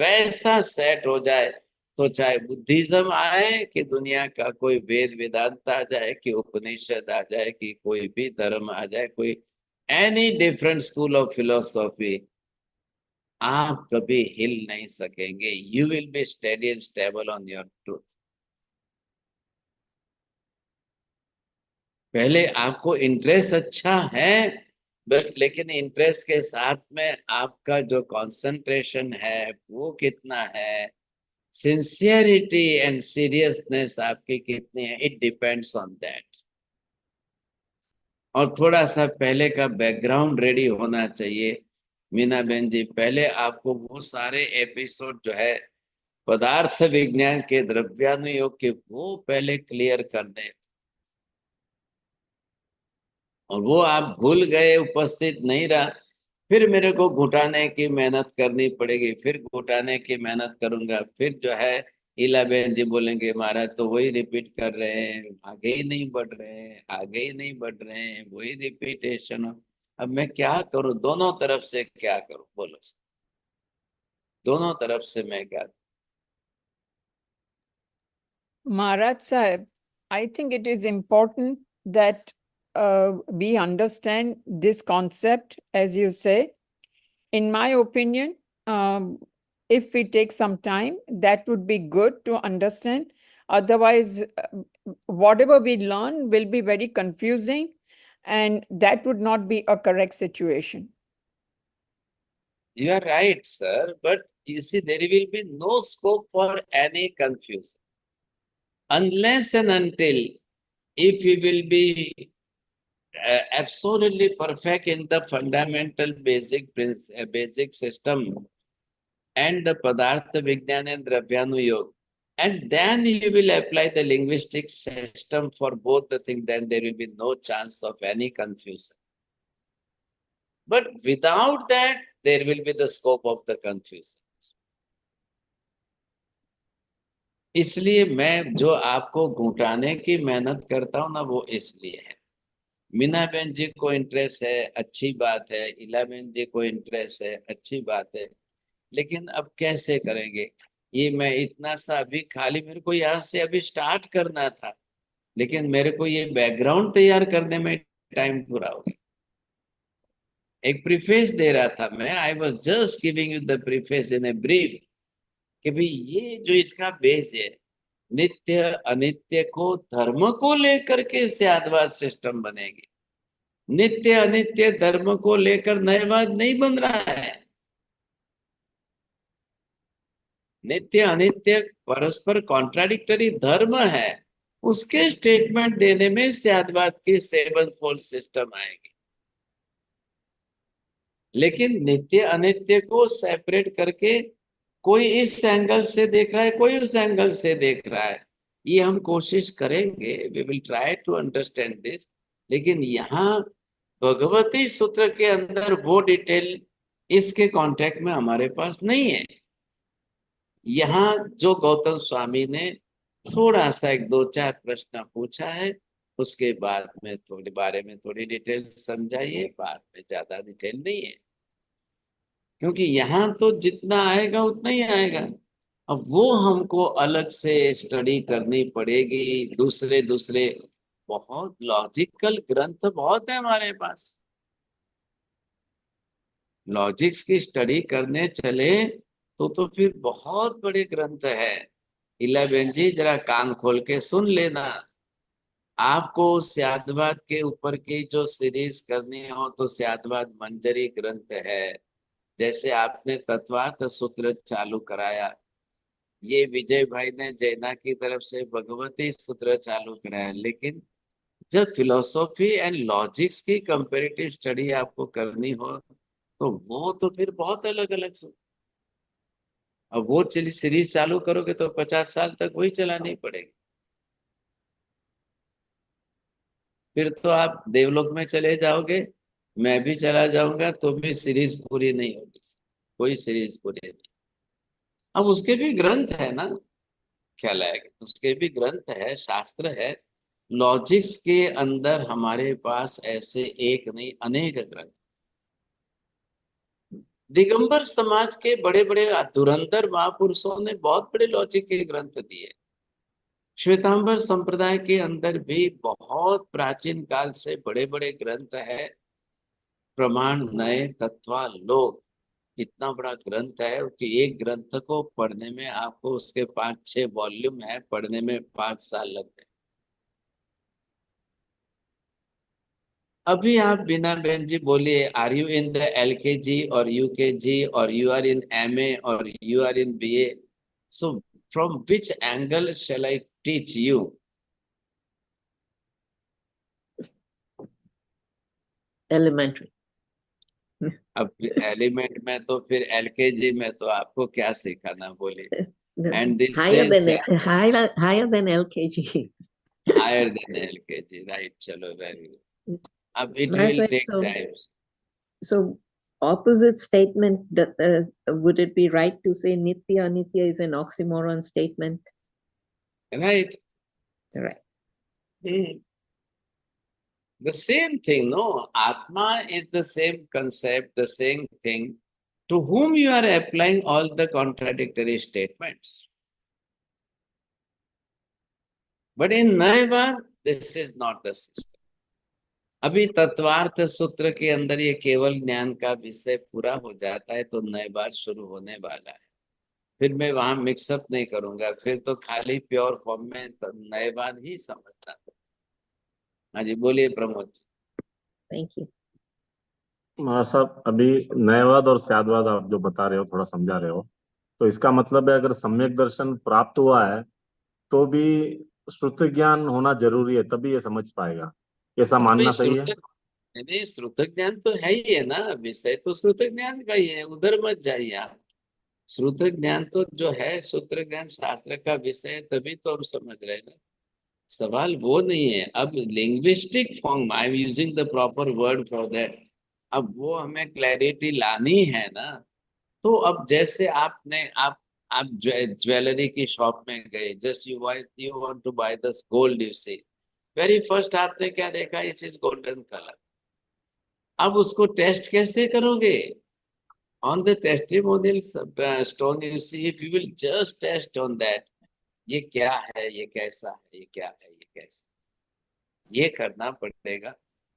वैसा सेट हो जाए, तो चाहे बुद्धिज्म आए कि दुनिया का कोई वेद वेदांत आ जाए, कि उपनिषद आ जाए, कि कोई भी धर्म आ जाए, कोई any different school of philosophy, आप कभी हिल नहीं सकेंगे। You will be steady and stable on your truth. पहले आपको इंटरेस्ट अच्छा है, बट लेकिन इंटरेस्ट के साथ में आपका जो कंसंट्रेशन है वो कितना है, सिंसियरिटी एंड सीरियसनेस आपकी कितनी है, इट डिपेंड्स ऑन दैट। और थोड़ा सा पहले का बैकग्राउंड रेडी होना चाहिए। मीना बहन जी, पहले आपको वो सारे एपिसोड जो है पदार्थ विज्ञान के, द्रव्यानुयोग के, वो पहले क्लियर करने, और वो आप भूल गए, उपस्थित नहीं रहा, फिर मेरे को घुटाने की मेहनत करनी पड़ेगी, फिर घुटाने की मेहनत करूंगा, फिर जो है इला बहन जी बोलेंगे महाराज तो वही रिपीट कर रहे हैं, आगे ही नहीं बढ़ रहे हैं, आगे ही नहीं बढ़ रहे हैं, वही रिपीटेशन। अब मैं क्या करूं, दोनों तरफ से क्या करूं, बोलो। दोनों तरफ से मैं क्या करूं? Maharaj Sahib, I think it is important that we understand this concept, as you say. In my opinion, if we take some time, that would be good to understand. Otherwise, whatever we learn will be very confusing, and that would not be a correct situation. You are right, sir, but you see, there will be no scope for any confusion. Unless and until, if we will be absolutely perfect in the fundamental basic system and the Padartha Vigyan and Dravyanuyog, and then you will apply the linguistic system for both the things, then there will be no chance of any confusion. But without that, there will be the scope of the confusion. इसलिए मैं जो आपको घुटाने की मेहनत करता हूं ना, वो इसलिए है। मीना बहन जी को इंटरेस्ट है, अच्छी बात है। इला बहन जी को इंटरेस्ट है, अच्छी बात है। लेकिन अब कैसे करेंगे? ये मैं इतना सा अभी खाली, मेरे को यहाँ से अभी स्टार्ट करना था, लेकिन मेरे को ये बैकग्राउंड तैयार करने में टाइम पूरा हो गया। एक प्रीफेस दे रहा था मैं, I was just giving you the preface in a brief, कि भाई ये जो इसका बेस है, नित्य अनित्य को धर्म को लेकर के स्यादवाद सिस्टम बनेगी। नित्य अनित्य धर्म को लेकर नयवाद नहीं बन रहा है। नित्य अनित्य परस्पर कॉन्ट्राडिक्टरी धर्म है, उसके स्टेटमेंट देने में स्यादवाद की 7-fold सिस्टम आएगी। लेकिन नित्य अनित्य को सेपरेट करके कोई इस एंगल से देख रहा है, कोई उस एंगल से देख रहा है, ये हम कोशिश करेंगे, we will try to understand this. लेकिन यहाँ भगवती सूत्र के अंदर वो डिटेल इसके कॉन्टेक्ट में हमारे पास नहीं है। यहाँ जो गौतम स्वामी ने थोड़ा सा 1-2-4 प्रश्न पूछा है, उसके बाद में थोड़ी बारे में थोड़ी डिटेल समझाइए, बाद में ज्यादा डिटेल नहीं है, क्योंकि यहाँ तो जितना आएगा उतना ही आएगा। अब वो हमको अलग से स्टडी करनी पड़ेगी। दूसरे बहुत लॉजिकल ग्रंथ बहुत है हमारे पास। लॉजिक्स की स्टडी करने चले तो फिर बहुत बड़े ग्रंथ है। इलेवन जी जरा कान खोल के सुन लेना। आपको स्यादवाद के ऊपर की जो सीरीज करनी हो तो स्यादवाद मंजरी ग्रंथ है। जैसे आपने तत्वार्थ सूत्र चालू कराया, ये विजय भाई ने जैना की तरफ से भगवती सूत्र चालू कराया। लेकिन जब फिलोसॉफी एंड लॉजिक्स की कंपैरेटिव स्टडी आपको करनी हो तो वो तो फिर बहुत अलग अलग सूत्र। अब वो चली सीरीज चालू करोगे तो 50 साल तक वही चलानी पड़ेगी। फिर तो आप देवलोक में चले जाओगे, मैं भी चला जाऊंगा, तो भी सीरीज पूरी नहीं होगी, कोई सीरीज पूरी नहीं। अब उसके भी ग्रंथ है ना, ख्याल आएगा, उसके भी ग्रंथ है, शास्त्र है। लॉजिक्स के अंदर हमारे पास ऐसे एक नहीं अनेक ग्रंथ। दिगंबर समाज के बड़े बड़े धुरंधर महापुरुषों ने बहुत बड़े लॉजिक के ग्रंथ दिए। श्वेतांबर संप्रदाय के अंदर भी बहुत प्राचीन काल से बड़े बड़े ग्रंथ है। प्रमाण नए तत्वालोक इतना बड़ा ग्रंथ है कि एक ग्रंथ को पढ़ने में आपको, उसके 5-6 वॉल्यूम है, पढ़ने में 5 साल लगते हैं। अभी आप बिना बहन जी बोलिए, are you in the LKG और UKG और यू आर इन MA और you are in BA? So from which angle shall I teach you? Elementary. अब एलिमेंट में तो फिर LKG में तो आपको क्या सिखाना, बोलिए। No, And this higher is than higher than LKG. higher than LKG, right? Chalo, very good. It Maharaj will Sahib, take time. So opposite statement, would it be right to say Nitya Anitya is an oxymoron statement? Right? Right. Hmm. The same thing, no? Atma is the same concept, the same thing. To whom you are applying all the contradictory statements. But in Nayavad, this is not the system. अभी तत्वार्थ सूत्र के अंदर ये केवल ज्ञान का विषय पूरा हो जाता है तो नयवाद शुरू होने वाला है। फिर मैं वहां मिक्सअप नहीं करूंगा, फिर तो खाली प्योर फॉर्म में नयवाद ही समझना। हाँ जी, बोलिए प्रमोद जी। Thank you. महाराज साहब, अभी न्यायवाद और स्यादवाद आप जो बता रहे हो, थोड़ा समझा रहे हो, तो इसका मतलब है अगर सम्यक दर्शन प्राप्त हुआ है तो भी श्रुत ज्ञान होना जरूरी है, तभी ये समझ पाएगा, ऐसा मानना सही है? नहीं, श्रुत ज्ञान तो है ही है ना, विषय तो श्रुत ज्ञान का ही है, उधर मत जाइए आप। श्रुत ज्ञान तो जो है सूत्र ज्ञान शास्त्र का विषय है, तभी तो हम समझ रहे हैं ना। सवाल वो नहीं है। अब linguistic form, I am using the proper word for that, अब वो हमें क्लैरिटी लानी है ना। तो अब जैसे आपने आप ज्वेलरी की शॉप में गए, just you want to buy the gold, you see very first आपने क्या देखा, इट इज गोल्डन कलर। अब उसको टेस्ट कैसे करोगे? On the testimonial stone you see, if you will just test on that, ये क्या है, ये कैसा है, ये क्या है, ये कैसा, ये करना पड़ेगा।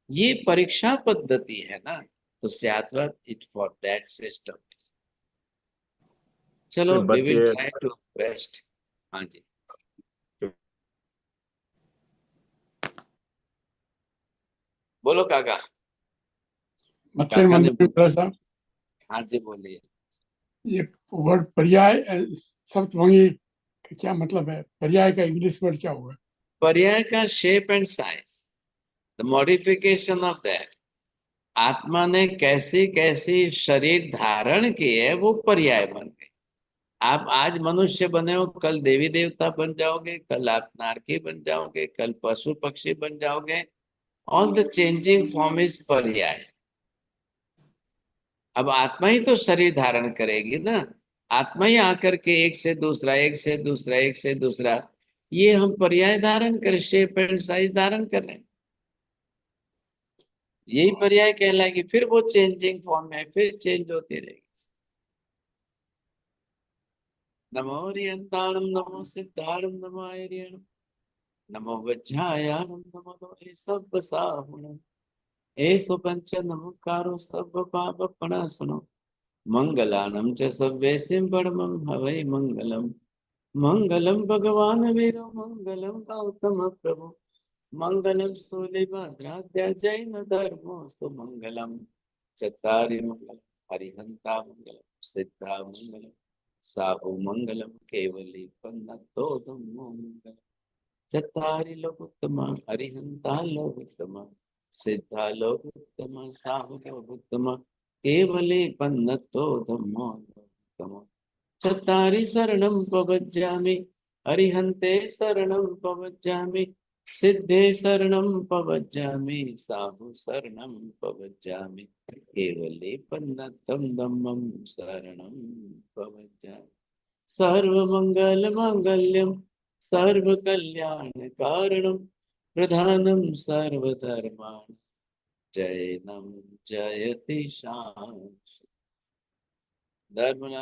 ये परीक्षा पद्धति है ना, तो स्याद्वाद इट फॉर दैट सिस्टम। चलो, वी बट विल ये ट्राई टू बेस्ट। हाँ जी, बोलो काका। मत्स्य काका ने मंदिर में साहब, हाँ जी, बोलिए। ये वर्ड पर्याय सप्तभंगी का क्या मतलब है? पर्याय का इंग्लिश वर्ड क्या होगा? पर्याय का shape and size, the modification of that. आत्मा ने कैसी कैसी शरीर धारण की है, वो पर्याय बन गए। आप आज मनुष्य बने हो, कल देवी देवता बन जाओगे, कल आप नारकी बन जाओगे, कल पशु पक्षी बन जाओगे। All the changing form is पर्याय। अब आत्मा ही तो शरीर धारण करेगी ना, आत्मा ही आकर के एक से दूसरा, एक से दूसरा, एक से दूसरा, ये हम पर्याय धारण कर, शेप एंड साइज धारण कर रहे हैं, यही पर्याय कहलाएगी। फिर वो चेंजिंग फॉर्म में फिर चेंज होती रहेगी। नमो रियंताणम, नमो सिद्धाणम, नमो आर्यणम, नमो वज्रायाणम, नमो सब साहुणम, एसो पंच नमोकारो सब पाप प्रणाशनो, मंगलानम च सव्येसिं परमं हवै मंगलम। मंगलम भगवान वीरो, मंगलम गौतम प्रभु, मंगलम सूलिभद्राद्या जैन धर्मोस्तु, मंगलम चत्तारि मंगलम हरिहंता, मंगलम सिद्धा, मंगलम साहु, मंगलम केवली पन्नतो धम्मो, मंगलम चत्तारि लोकोत्तमा, हरिहंता लोकोत्तमा, सिद्धा लोकोत्तमा, साहु लोकोत्तमा, केवले पन्नतो धम्मो लोकोत्तमा। चत्तारि शरणं प्रपज्यामि, अरिहन्ते शरणं प्रपज्यामि, सिद्धे शरणं प्रपज्यामि, साहु शरणं प्रपज्यामि, केवले पन्नतं धम्मं शरणं प्रपज्यामि। सर्वमङ्गलमाङ्गल्यं सर्वकल्याणकारणं, प्रधानं सर्वधर्माणां, जैनं जयति शान्तिः। धर्म